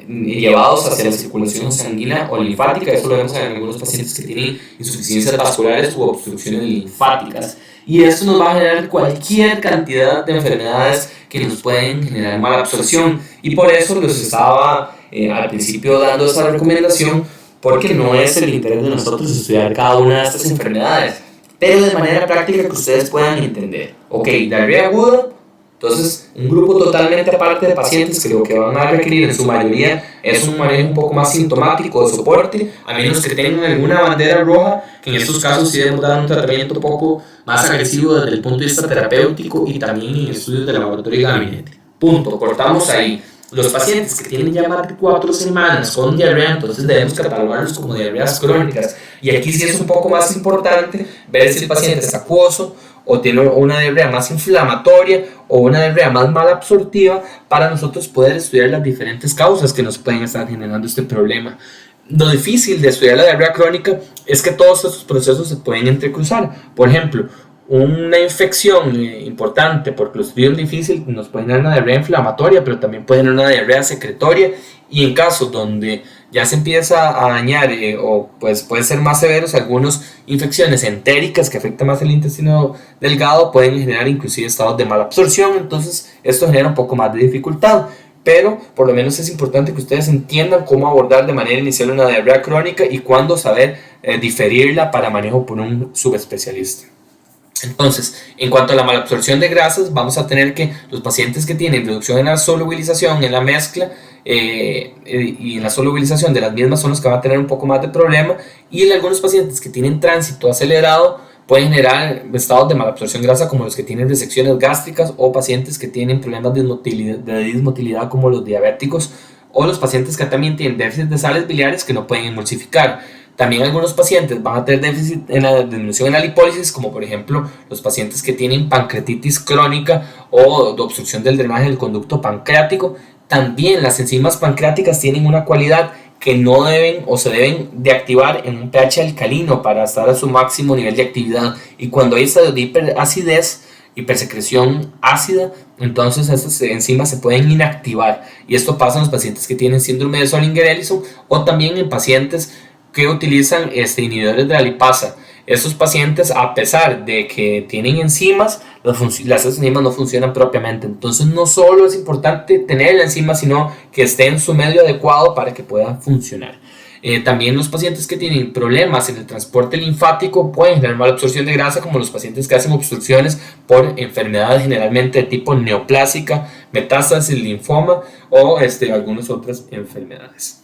llevados hacia la circulación sanguínea o linfática. Eso lo vemos en algunos pacientes que tienen insuficiencias vasculares u obstrucciones linfáticas. Y esto nos va a generar cualquier cantidad de enfermedades que nos pueden generar mala absorción. Y por eso les estaba al principio dando esta recomendación, porque no es el interés de nosotros estudiar cada una de estas enfermedades, pero de manera práctica que ustedes puedan entender. Ok, diarrea aguda. Entonces, un grupo totalmente aparte de pacientes que lo que van a requerir en su mayoría es un manejo un poco más sintomático de soporte, a menos que tengan alguna bandera roja, que en estos casos sí debemos dar un tratamiento un poco más agresivo desde el punto de vista terapéutico y también en estudios de laboratorio y gabinete. Punto, cortamos ahí. Los pacientes que tienen ya más de 4 semanas con diarrea, entonces debemos catalogarlos como diarreas crónicas. Y aquí sí es un poco más importante ver si el paciente es acuoso o tiene una diarrea más inflamatoria o una diarrea más mal absortiva, para nosotros poder estudiar las diferentes causas que nos pueden estar generando este problema. Lo difícil de estudiar la diarrea crónica es que todos estos procesos se pueden entrecruzar. Por ejemplo, una infección importante por Clostridium difficile nos puede dar una diarrea inflamatoria, pero también puede dar una diarrea secretoria, y en casos donde ya se empieza a dañar o pues pueden ser más severos, algunas infecciones entéricas que afectan más el intestino delgado pueden generar inclusive estados de mala absorción. Entonces esto genera un poco más de dificultad, pero por lo menos es importante que ustedes entiendan cómo abordar de manera inicial una diarrea crónica y cuándo saber diferirla para manejo por un subespecialista. Entonces, en cuanto a la malabsorción de grasas, vamos a tener que los pacientes que tienen reducción en la solubilización, en la mezcla y en la solubilización de las mismas son los que van a tener un poco más de problema, y en algunos pacientes que tienen tránsito acelerado pueden generar estados de malabsorción grasa, como los que tienen resecciones gástricas o pacientes que tienen problemas de dismotilidad como los diabéticos, o los pacientes que también tienen déficit de sales biliares que no pueden emulsificar. También algunos pacientes van a tener déficit en la disminución en la lipólisis, como por ejemplo los pacientes que tienen pancreatitis crónica o de obstrucción del drenaje del conducto pancreático. También las enzimas pancreáticas tienen una cualidad que no deben o se deben de activar en un pH alcalino para estar a su máximo nivel de actividad, y cuando hay estados de hiperacidez, hipersecreción ácida, entonces estas enzimas se pueden inactivar, y esto pasa en los pacientes que tienen síndrome de Zollinger-Ellison o también en pacientes que utilizan inhibidores de la lipasa. Estos pacientes, a pesar de que tienen enzimas, las enzimas no funcionan propiamente. Entonces no solo es importante tener la enzima, sino que esté en su medio adecuado para que pueda funcionar. También los pacientes que tienen problemas en el transporte linfático pueden generar malabsorción de grasa, como los pacientes que hacen obstrucciones por enfermedades generalmente de tipo neoplásica, metástasis, linfoma o algunas otras enfermedades.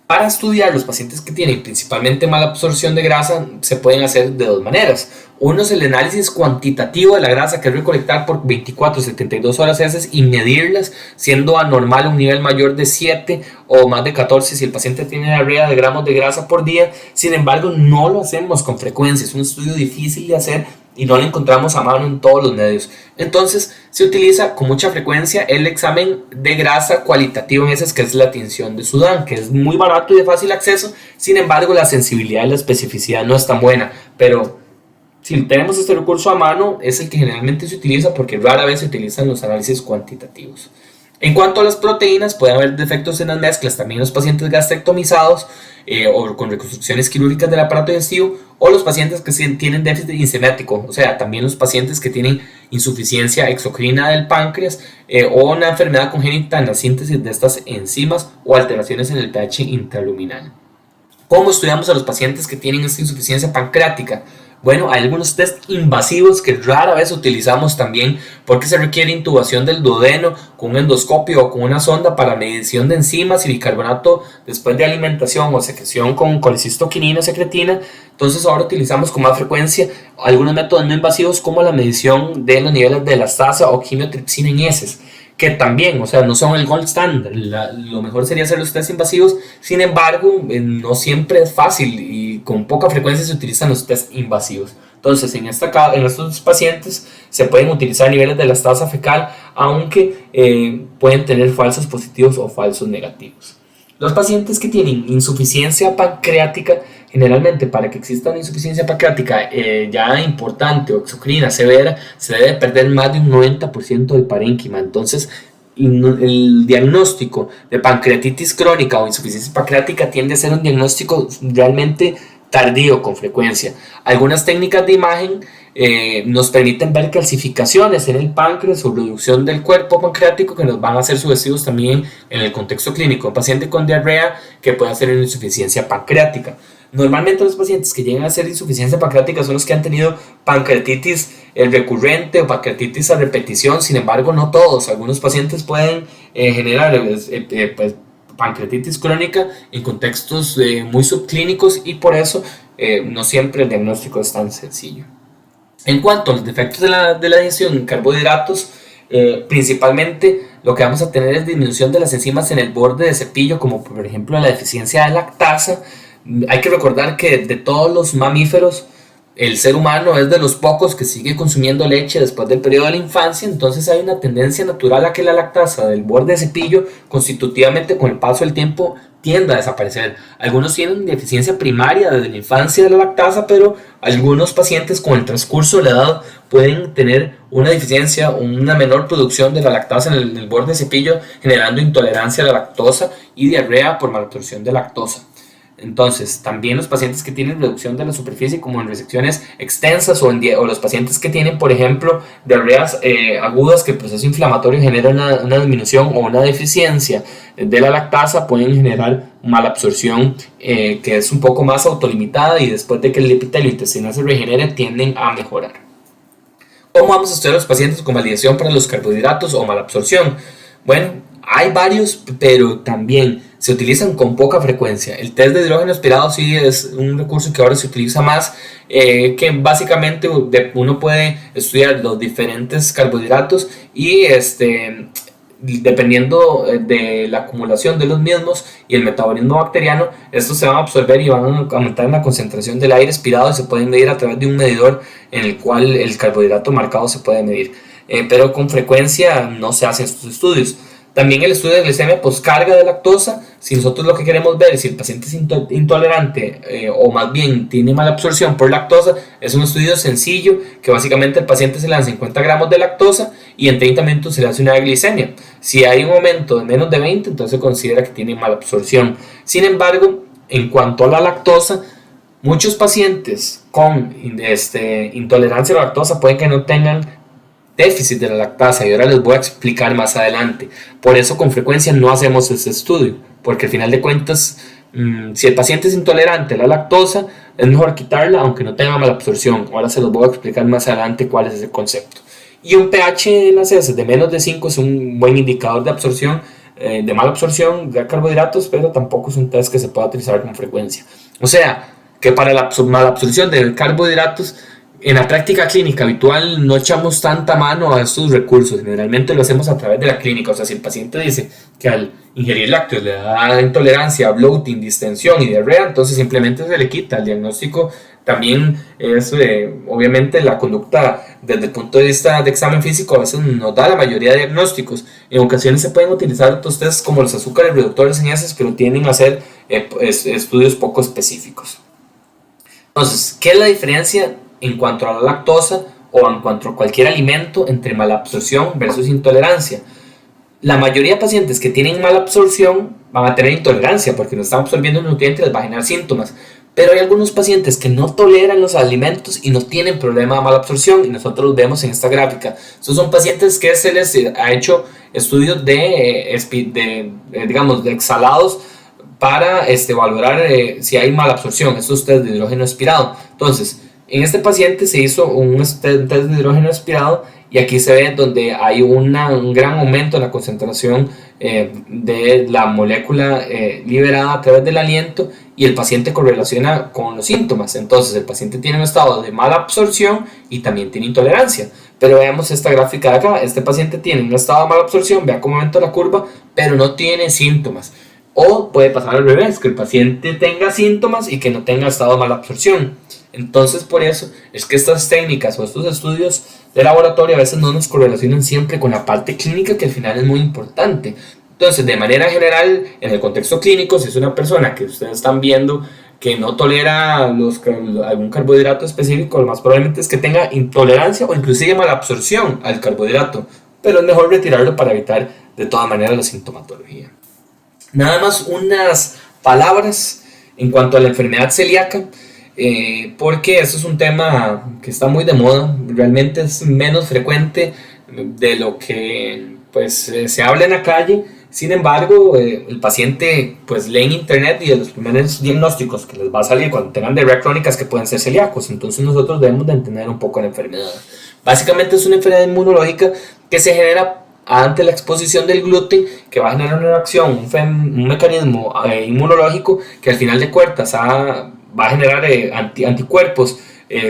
Para estudiar los pacientes que tienen principalmente mala absorción de grasa, se pueden hacer de dos maneras. Uno es el análisis cuantitativo de la grasa, que es recolectar por 24 a 72 horas heces y medirlas, siendo anormal un nivel mayor de 7 o más de 14 si el paciente tiene diarrea de gramos de grasa por día. Sin embargo, no lo hacemos con frecuencia, es un estudio difícil de hacer y no lo encontramos a mano en todos los medios. Entonces se utiliza con mucha frecuencia el examen de grasa cualitativo en heces, que es la tinción de Sudán, que es muy barato y de fácil acceso. Sin embargo, la sensibilidad y la especificidad no es tan buena, pero si tenemos este recurso a mano es el que generalmente se utiliza, porque rara vez se utilizan los análisis cuantitativos. En cuanto a las proteínas, puede haber defectos en las mezclas también en los pacientes gastrectomizados o con reconstrucciones quirúrgicas del aparato digestivo, o los pacientes que tienen déficit enzimático, o sea, también los pacientes que tienen insuficiencia exocrina del páncreas o una enfermedad congénita en la síntesis de estas enzimas o alteraciones en el pH intraluminal. ¿Cómo estudiamos a los pacientes que tienen esta insuficiencia pancreática? Bueno, hay algunos test invasivos que rara vez utilizamos también porque se requiere intubación del duodeno con un endoscopio o con una sonda para medición de enzimas y bicarbonato después de alimentación o secreción con colecistoquinina o secretina. Entonces ahora utilizamos con más frecuencia algunos métodos no invasivos como la medición de los niveles de elastasa o quimiotripsina en heces, que también, o sea, no son el gold standard. Lo mejor sería hacer los test invasivos. Sin embargo, no siempre es fácil y con poca frecuencia se utilizan los test invasivos. Entonces, en estos pacientes se pueden utilizar niveles de elastasa fecal, aunque pueden tener falsos positivos o falsos negativos. Los pacientes que tienen insuficiencia pancreática, generalmente para que exista una insuficiencia pancreática ya importante o exocrina severa, se debe perder más de un 90% del parénquima. Entonces, el diagnóstico de pancreatitis crónica o insuficiencia pancreática tiende a ser un diagnóstico realmente tardío con frecuencia. Algunas técnicas de imagen nos permiten ver calcificaciones en el páncreas o reducción del cuerpo pancreático que nos van a ser sugestivos también en el contexto clínico. Un paciente con diarrea que puede hacer una insuficiencia pancreática. Normalmente los pacientes que llegan a hacer insuficiencia pancreática son los que han tenido pancreatitis recurrente o pancreatitis a repetición. Sin embargo, no todos. Algunos pacientes pueden generar pues, pancreatitis crónica en contextos muy subclínicos y por eso no siempre el diagnóstico es tan sencillo. En cuanto a los defectos de la digestión en carbohidratos, principalmente lo que vamos a tener es disminución de las enzimas en el borde de cepillo, como por ejemplo la deficiencia de lactasa. Hay que recordar que de todos los mamíferos, el ser humano es de los pocos que sigue consumiendo leche después del periodo de la infancia. Entonces hay una tendencia natural a que la lactasa del borde de cepillo constitutivamente con el paso del tiempo tienda a desaparecer. Algunos tienen deficiencia primaria desde la infancia de la lactasa, pero algunos pacientes con el transcurso de la edad pueden tener una deficiencia, una menor producción de la lactasa en el borde de cepillo, generando intolerancia a la lactosa y diarrea por malabsorción de lactosa. Entonces, también los pacientes que tienen reducción de la superficie, como en resecciones extensas o los pacientes que tienen, por ejemplo, diarreas agudas, que el proceso inflamatorio genera una disminución o una deficiencia de la lactasa, pueden generar malabsorción que es un poco más autolimitada y después de que el epitelio intestinal se regenere, tienden a mejorar. ¿Cómo vamos a estudiar a los pacientes con validación para los carbohidratos o malabsorción? Bueno, hay varios, pero también se utilizan con poca frecuencia. El test de hidrógeno aspirado sí es un recurso que ahora se utiliza más, que básicamente uno puede estudiar los diferentes carbohidratos y dependiendo de la acumulación de los mismos y el metabolismo bacteriano, estos se van a absorber y van a aumentar la concentración del aire expirado y se pueden medir a través de un medidor en el cual el carbohidrato marcado se puede medir. Pero con frecuencia no se hacen estos estudios. También el estudio de glicemia postcarga de lactosa, si nosotros lo que queremos ver es si el paciente es intolerante o más bien tiene mala absorción por lactosa, es un estudio sencillo que básicamente el paciente se le dan 50 gramos de lactosa y en 30 minutos se le hace una glicemia. Si hay un aumento de menos de 20, entonces se considera que tiene mala absorción. Sin embargo, en cuanto a la lactosa, muchos pacientes con intolerancia a la lactosa pueden que no tengan déficit de la lactasa y ahora les voy a explicar más adelante. Por eso con frecuencia no hacemos este estudio, porque al final de cuentas si el paciente es intolerante a la lactosa es mejor quitarla aunque no tenga mala absorción. Ahora se los voy a explicar más adelante cuál es ese concepto. Y un pH en las heces de menos de 5 es un buen indicador de absorción, de mala absorción de carbohidratos, pero tampoco es un test que se pueda utilizar con frecuencia. O sea que para la mala absorción de carbohidratos en la práctica clínica habitual no echamos tanta mano a estos recursos, generalmente lo hacemos a través de la clínica. O sea, si el paciente dice que al ingerir lácteos le da intolerancia, bloating, distensión y diarrea, entonces simplemente se le quita. El diagnóstico también es, obviamente, la conducta desde el punto de vista de examen físico a veces nos da la mayoría de diagnósticos. En ocasiones se pueden utilizar otros tests como los azúcares reductores en heces, pero tienden a ser estudios poco específicos. Entonces, ¿qué es la diferencia en cuanto a la lactosa o en cuanto a cualquier alimento entre malabsorción versus intolerancia? La mayoría de pacientes que tienen malabsorción van a tener intolerancia porque no están absorbiendo un nutriente y les va a generar síntomas. Pero hay algunos pacientes que no toleran los alimentos y no tienen problema de malabsorción y nosotros los vemos en esta gráfica. Estos son pacientes que se les ha hecho estudios de exhalados para valorar si hay malabsorción. Estos test de hidrógeno aspirado. Entonces, En este paciente se hizo un test de hidrógeno aspirado y aquí se ve donde hay un gran aumento en la concentración de la molécula liberada a través del aliento, y el paciente correlaciona con los síntomas. Entonces el paciente tiene un estado de mala absorción y también tiene intolerancia. Pero veamos esta gráfica de acá. Este paciente tiene un estado de mala absorción, vea cómo aumenta la curva, pero no tiene síntomas. O puede pasar al revés, que el paciente tenga síntomas y que no tenga estado de mala absorción. Entonces, por eso es que estas técnicas o estos estudios de laboratorio a veces no nos correlacionan siempre con la parte clínica, que al final es muy importante. Entonces, de manera general, en el contexto clínico, si es una persona que ustedes están viendo que no tolera algún carbohidrato específico, lo más probablemente es que tenga intolerancia o inclusive mala absorción al carbohidrato, pero es mejor retirarlo para evitar de todas maneras la sintomatología. Nada más unas palabras en cuanto a la enfermedad celíaca, porque eso es un tema que está muy de moda, realmente es menos frecuente de lo que pues, se habla en la calle. Sin embargo, el paciente pues lee en internet y de los primeros diagnósticos que les va a salir cuando tengan diarrea crónicas que pueden ser celíacos. Entonces nosotros debemos de entender un poco la enfermedad. Básicamente es una enfermedad inmunológica que se genera ante la exposición del gluten, que va a generar una reacción, un mecanismo inmunológico que al final de cuentas va a generar anticuerpos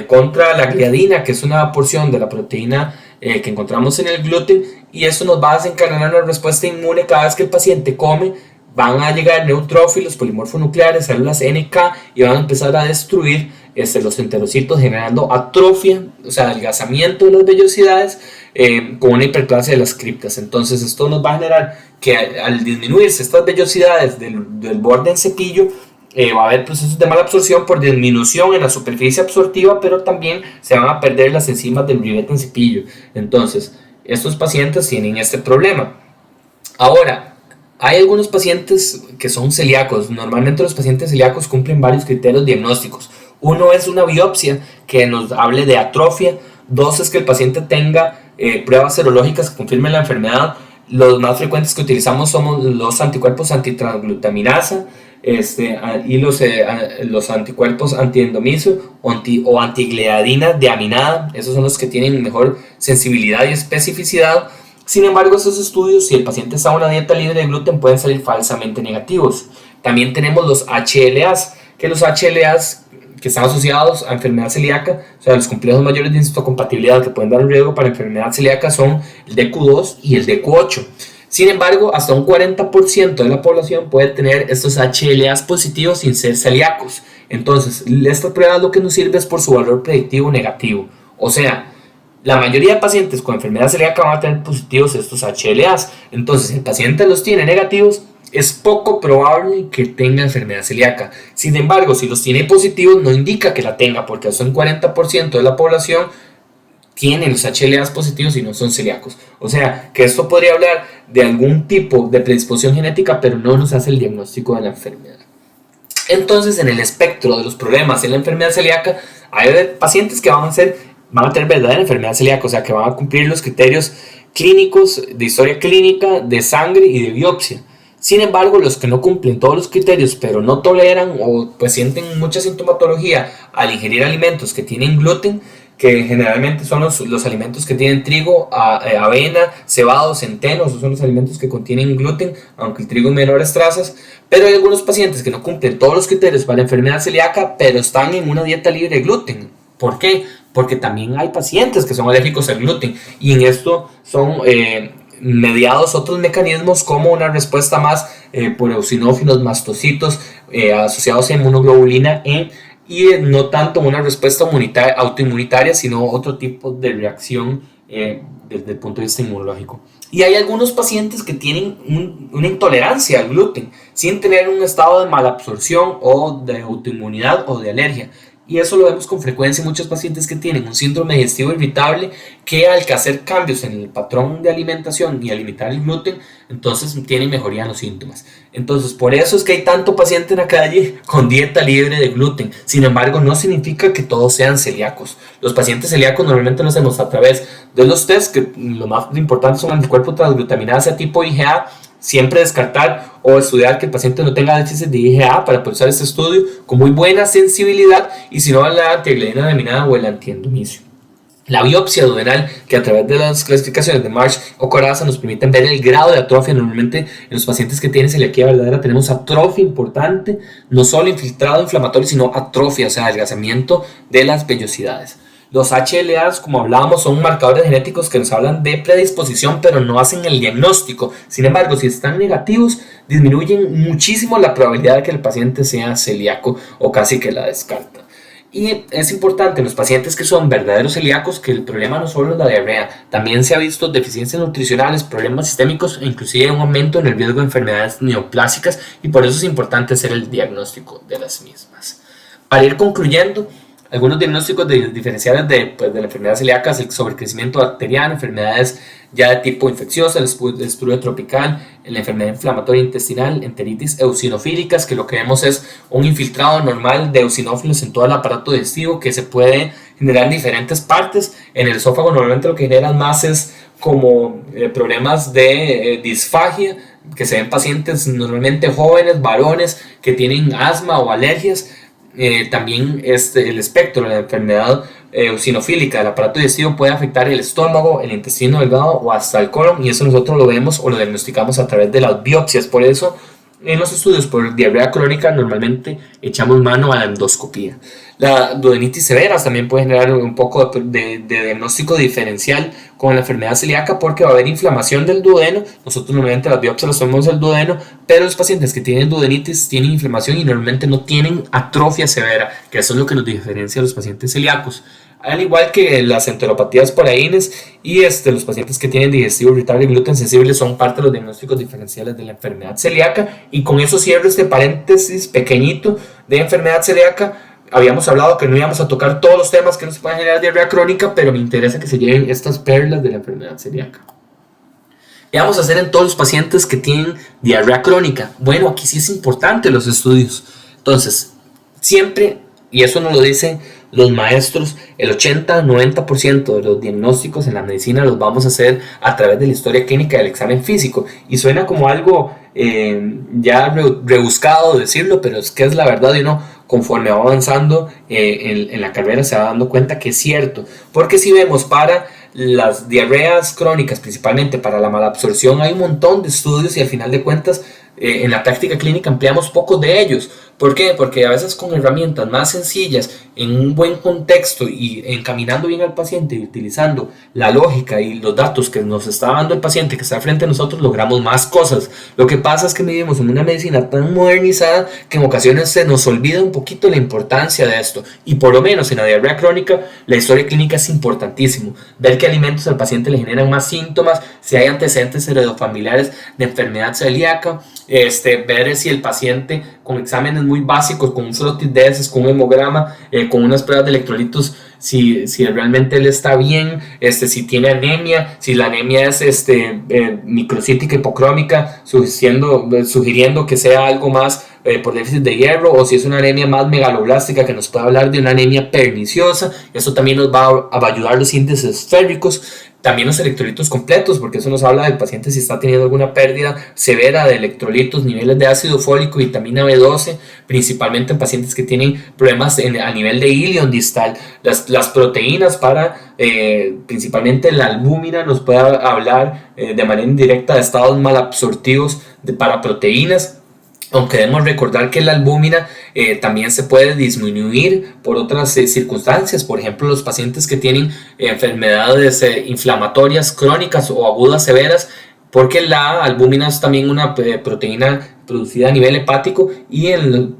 contra la gliadina, que es una porción de la proteína que encontramos en el gluten, y eso nos va a desencadenar una respuesta inmune. Cada vez que el paciente come, van a llegar neutrófilos, polimorfonucleares, células NK, y van a empezar a destruir los enterocitos, generando atrofia, o sea, adelgazamiento de las vellosidades, con una hiperplasia de las criptas. Entonces esto nos va a generar que al disminuirse estas vellosidades del borde en cepillo, va a haber procesos de mala absorción por disminución en la superficie absortiva, pero también se van a perder las enzimas del ribete en cepillo. Entonces, estos pacientes tienen este problema. Ahora, hay algunos pacientes que son celíacos. Normalmente los pacientes celíacos cumplen varios criterios diagnósticos. Uno es una biopsia que nos hable de atrofia. Dos es que el paciente tenga pruebas serológicas que confirmen la enfermedad. Los más frecuentes que utilizamos son los anticuerpos antitransglutaminasa, y los anticuerpos antiendomisio o antigliadina deaminada. Esos son los que tienen mejor sensibilidad y especificidad. Sin embargo, esos estudios, si el paciente está en una dieta libre de gluten, pueden salir falsamente negativos. También tenemos los HLAs, que los HLAs que están asociados a enfermedad celíaca, o sea, los complejos mayores de histocompatibilidad que pueden dar un riesgo para enfermedad celíaca, son el DQ2 y el DQ8. Sin embargo, hasta un 40% de la población puede tener estos HLAs positivos sin ser celíacos. Entonces, esta prueba lo que nos sirve es por su valor predictivo negativo. O sea, la mayoría de pacientes con enfermedad celíaca van a tener positivos estos HLAs. Entonces, si el paciente los tiene negativos, es poco probable que tenga enfermedad celíaca. Sin embargo, si los tiene positivos, no indica que la tenga, porque hasta un 40% de la población tienen los HLAs positivos y no son celíacos. O sea, que esto podría hablar de algún tipo de predisposición genética, pero no nos hace el diagnóstico de la enfermedad. Entonces, en el espectro de los problemas en la enfermedad celíaca, hay pacientes que van a tener verdadera enfermedad celíaca, o sea, que van a cumplir los criterios clínicos, de historia clínica, de sangre y de biopsia. Sin embargo, los que no cumplen todos los criterios, pero no toleran o pues sienten mucha sintomatología al ingerir alimentos que tienen gluten, que generalmente son los alimentos que tienen trigo, avena, cebado, centeno. Esos son los alimentos que contienen gluten, aunque el trigo en menores trazas. Pero hay algunos pacientes que no cumplen todos los criterios para la enfermedad celíaca, pero están en una dieta libre de gluten. ¿Por qué? Porque también hay pacientes que son alérgicos al gluten, y en esto son mediados otros mecanismos como una respuesta más por eosinófilos, mastocitos asociados a inmunoglobulina E, y no tanto una respuesta autoinmunitaria, sino otro tipo de reacción desde el punto de vista inmunológico. Y hay algunos pacientes que tienen una intolerancia al gluten sin tener un estado de malabsorción o de autoinmunidad o de alergia. Y eso lo vemos con frecuencia en muchos pacientes que tienen un síndrome digestivo irritable, que al hacer cambios en el patrón de alimentación y al limitar el gluten, entonces tienen mejoría en los síntomas. Entonces, por eso es que hay tanto paciente en la calle con dieta libre de gluten. Sin embargo, no significa que todos sean celíacos. Los pacientes celíacos normalmente lo hacemos a través de los tests, que lo más importante son anticuerpos transglutaminasa tipo IgA, siempre descartar o estudiar que el paciente no tenga déficit de IgA para poder usar este estudio con muy buena sensibilidad, y si no, la antiagliadina laminada o el antiendomicio. La biopsia duodenal, que a través de las clasificaciones de Marsh o Corazza nos permiten ver el grado de atrofia. Normalmente en los pacientes que tienen celiaquía verdadera tenemos atrofia importante, no solo infiltrado inflamatorio, sino atrofia, o sea, adelgazamiento de las vellosidades. Los HLAs, como hablábamos, son marcadores genéticos que nos hablan de predisposición, pero no hacen el diagnóstico. Sin embargo, si están negativos, disminuyen muchísimo la probabilidad de que el paciente sea celíaco o casi que la descarta. Y es importante en los pacientes que son verdaderos celíacos que el problema no solo es la diarrea, también se ha visto deficiencias nutricionales, problemas sistémicos e inclusive un aumento en el riesgo de enfermedades neoplásicas, y por eso es importante hacer el diagnóstico de las mismas. Para ir concluyendo, algunos diagnósticos diferenciales de la enfermedad celíaca: el sobrecrecimiento bacteriano, enfermedades ya de tipo infeccioso, el espurio tropical, la enfermedad inflamatoria intestinal, enteritis eosinofílicas, que lo que vemos es un infiltrado normal de eosinófilos en todo el aparato digestivo que se puede generar en diferentes partes. En el esófago normalmente lo que generan más es como problemas de disfagia, que se ven pacientes normalmente jóvenes, varones, que tienen asma o alergias. También el espectro de la enfermedad eosinofílica del aparato digestivo puede afectar el estómago, el intestino delgado o hasta el colon, y eso nosotros lo vemos o lo diagnosticamos a través de las biopsias. Por eso en los estudios por diarrea crónica normalmente echamos mano a la endoscopía. La duodenitis severa también puede generar un poco de diagnóstico diferencial con la enfermedad celíaca, porque va a haber inflamación del duodeno. Nosotros normalmente las biopsias las tomamos del duodeno, pero los pacientes que tienen duodenitis tienen inflamación y normalmente no tienen atrofia severa, que eso es lo que nos diferencia a los pacientes celíacos. Al igual que las enteropatías por AINES y los pacientes que tienen digestivo irritable y gluten sensible son parte de los diagnósticos diferenciales de la enfermedad celíaca. Y con eso cierro este paréntesis pequeñito de enfermedad celíaca. Habíamos hablado que no íbamos a tocar todos los temas que nos pueden generar diarrea crónica, pero me interesa que se lleven estas perlas de la enfermedad celíaca. ¿Qué vamos a hacer en todos los pacientes que tienen diarrea crónica? Bueno, aquí sí es importante los estudios. Entonces, siempre, y eso nos lo dicen los maestros, el 80-90% de los diagnósticos en la medicina los vamos a hacer a través de la historia clínica del examen físico. Y suena como algo ya rebuscado decirlo, pero es que es la verdad, y uno conforme va avanzando en la carrera se va dando cuenta que es cierto. Porque si vemos para las diarreas crónicas, principalmente para la malabsorción, hay un montón de estudios y al final de cuentas en la práctica clínica empleamos pocos de ellos. ¿Por qué? Porque a veces con herramientas más sencillas, en un buen contexto y encaminando bien al paciente y utilizando la lógica y los datos que nos está dando el paciente que está frente a nosotros, logramos más cosas. Lo que pasa es que vivimos en una medicina tan modernizada que en ocasiones se nos olvida un poquito la importancia de esto. Y por lo menos en la diarrea crónica, la historia clínica es importantísimo. Ver qué alimentos al paciente le generan más síntomas, si hay antecedentes heredofamiliares de enfermedad celíaca, ver si el paciente con exámenes muy básicos, con un frotis de heces, con un hemograma, con unas pruebas de electrolitos, si realmente él está bien, si tiene anemia, si la anemia es microcítica hipocrómica, sugiriendo que sea algo más por déficit de hierro, o si es una anemia más megaloblástica que nos puede hablar de una anemia perniciosa. Eso también nos va a ayudar los índices férricos. También los electrolitos completos, porque eso nos habla del paciente si está teniendo alguna pérdida severa de electrolitos, niveles de ácido fólico, vitamina B12, principalmente en pacientes que tienen problemas a nivel de ilion distal. Las proteínas principalmente la albúmina nos puede hablar de manera indirecta de estados malabsortivos para proteínas. Aunque debemos recordar que la albúmina también se puede disminuir por otras circunstancias. Por ejemplo, los pacientes que tienen enfermedades inflamatorias crónicas o agudas severas, porque la albúmina es también una proteína producida a nivel hepático y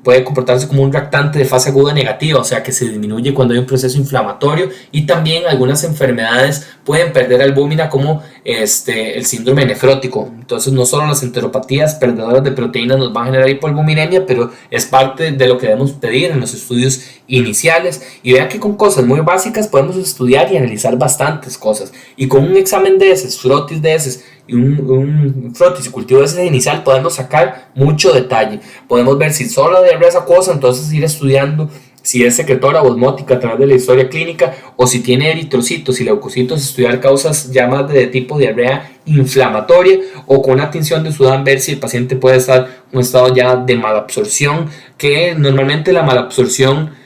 puede comportarse como un reactante de fase aguda negativa, o sea que se disminuye cuando hay un proceso inflamatorio. Y también algunas enfermedades pueden perder albúmina, como el síndrome nefrótico. Entonces no solo las enteropatías perdedoras de proteínas nos van a generar hipoalbuminemia, pero es parte de lo que debemos pedir en los estudios iniciales. Y vean que con cosas muy básicas podemos estudiar y analizar bastantes cosas, y con un examen de heces, frotis de heces y un frotis y cultivo de heces inicial podemos sacar mucho detalle. Podemos ver si solo la diarrea es acuosa, entonces ir estudiando si es secretora o osmótica a través de la historia clínica, o si tiene eritrocitos y leucocitos, estudiar causas ya más de tipo diarrea inflamatoria, o con una tinción de Sudán ver si el paciente puede estar en un estado ya de malabsorción, que normalmente la malabsorción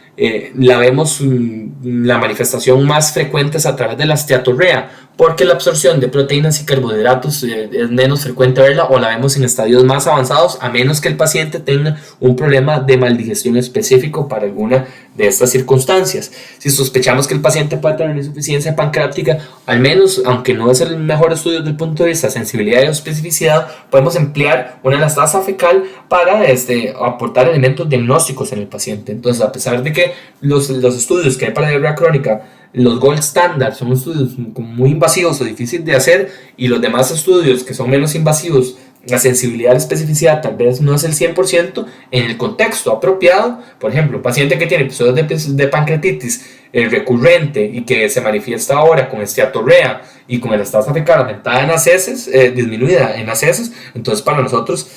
la vemos, la manifestación más frecuente es a través de la esteatorrea, porque la absorción de proteínas y carbohidratos es menos frecuente verla, o la vemos en estadios más avanzados, a menos que el paciente tenga un problema de maldigestión específico para alguna de estas circunstancias. Si sospechamos que el paciente puede tener insuficiencia pancreática, al menos, aunque no es el mejor estudio desde el punto de vista de sensibilidad y especificidad, podemos emplear una elastasa fecal para aportar elementos diagnósticos en el paciente. Entonces, a pesar de que los estudios que hay para diarrea crónica, los gold standard, son estudios muy invasivos o difíciles de hacer, y los demás estudios que son menos invasivos, la sensibilidad y la especificidad tal vez no es el 100% en el contexto apropiado. Por ejemplo, un paciente que tiene episodios de pancreatitis recurrente y que se manifiesta ahora con esteatorrea y con elastasa fecal aumentada en las heces, disminuida en las heces, entonces para nosotros,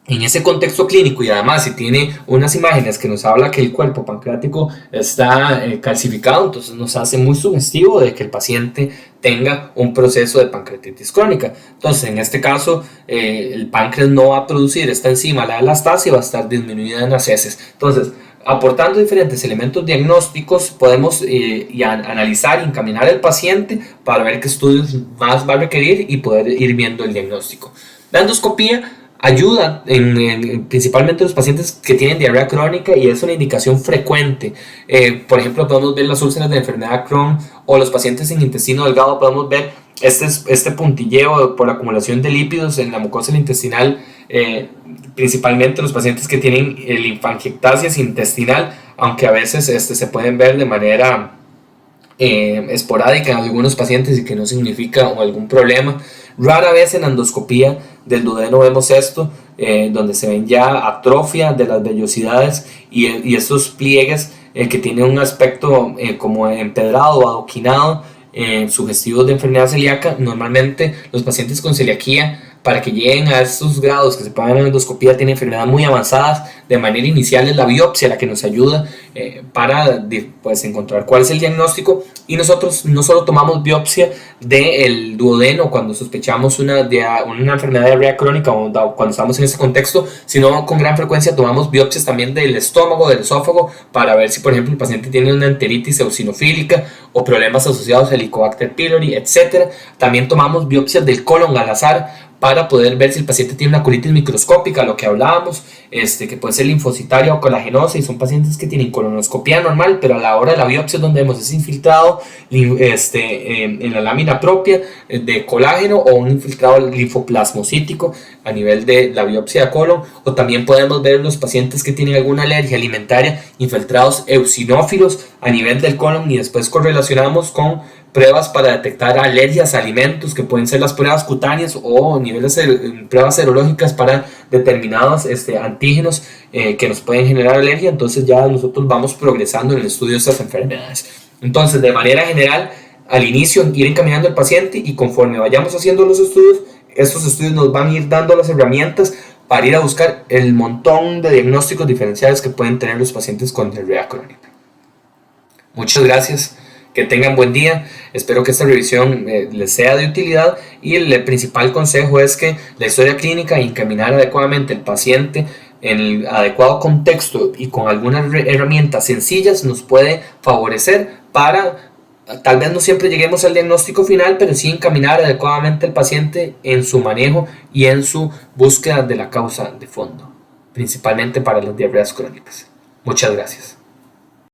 en ese contexto clínico, y además si tiene unas imágenes que nos habla que el cuerpo pancreático está calcificado, entonces nos hace muy sugestivo de que el paciente tenga un proceso de pancreatitis crónica. Entonces, en este caso, el páncreas no va a producir esta enzima, la elastasa, y va a estar disminuida en las heces. Entonces, aportando diferentes elementos diagnósticos, podemos analizar y encaminar al paciente para ver qué estudios más va a requerir y poder ir viendo el diagnóstico. La endoscopía ayuda principalmente los pacientes que tienen diarrea crónica, y es una indicación frecuente. Por ejemplo, podemos ver las úlceras de enfermedad Crohn, o los pacientes en intestino delgado, podemos ver este puntilleo por acumulación de lípidos en la mucosa intestinal, principalmente los pacientes que tienen linfangiectasia intestinal, aunque a veces se pueden ver de manera esporádica en algunos pacientes y que no significa algún problema. Rara vez en la endoscopía del duodeno vemos esto, donde se ven ya atrofia de las vellosidades y estos pliegues que tienen un aspecto como empedrado o adoquinado, sugestivos de enfermedad celíaca. Normalmente los pacientes con celiaquía, para que lleguen a estos grados que se pueden ver en la endoscopía, tienen enfermedades muy avanzadas. De manera inicial es la biopsia la que nos ayuda para encontrar cuál es el diagnóstico, y nosotros no solo tomamos biopsia del duodeno cuando sospechamos una enfermedad de diarrea crónica o cuando estamos en ese contexto, sino con gran frecuencia tomamos biopsias también del estómago, del esófago, para ver si, por ejemplo, el paciente tiene una enteritis eosinofílica o problemas asociados a Helicobacter pylori, etc. También tomamos biopsias del colon al azar para poder ver si el paciente tiene una colitis microscópica, lo que hablábamos, que puede ser linfocitaria o colagenosa, y son pacientes que tienen colonoscopía normal, pero a la hora de la biopsia es donde vemos ese infiltrado en la lámina propia de colágeno, o un infiltrado linfoplasmocítico a nivel de la biopsia de colon. O también podemos ver los pacientes que tienen alguna alergia alimentaria, infiltrados eosinófilos a nivel del colon, y después correlacionamos con pruebas para detectar alergias a alimentos, que pueden ser las pruebas cutáneas o niveles de pruebas serológicas para determinados antígenos que nos pueden generar alergia. Entonces ya nosotros vamos progresando en el estudio de estas enfermedades. Entonces, de manera general, al inicio ir encaminando al paciente, y conforme vayamos haciendo los estudios, estos estudios nos van a ir dando las herramientas para ir a buscar el montón de diagnósticos diferenciales que pueden tener los pacientes con diarrea crónica. Muchas gracias. Que tengan buen día. Espero que esta revisión les sea de utilidad, y el principal consejo es que la historia clínica, encaminar adecuadamente al paciente en el adecuado contexto y con algunas herramientas sencillas, nos puede favorecer para, tal vez no siempre lleguemos al diagnóstico final, pero sí encaminar adecuadamente al paciente en su manejo y en su búsqueda de la causa de fondo, principalmente para las diarreas crónicas. Muchas gracias.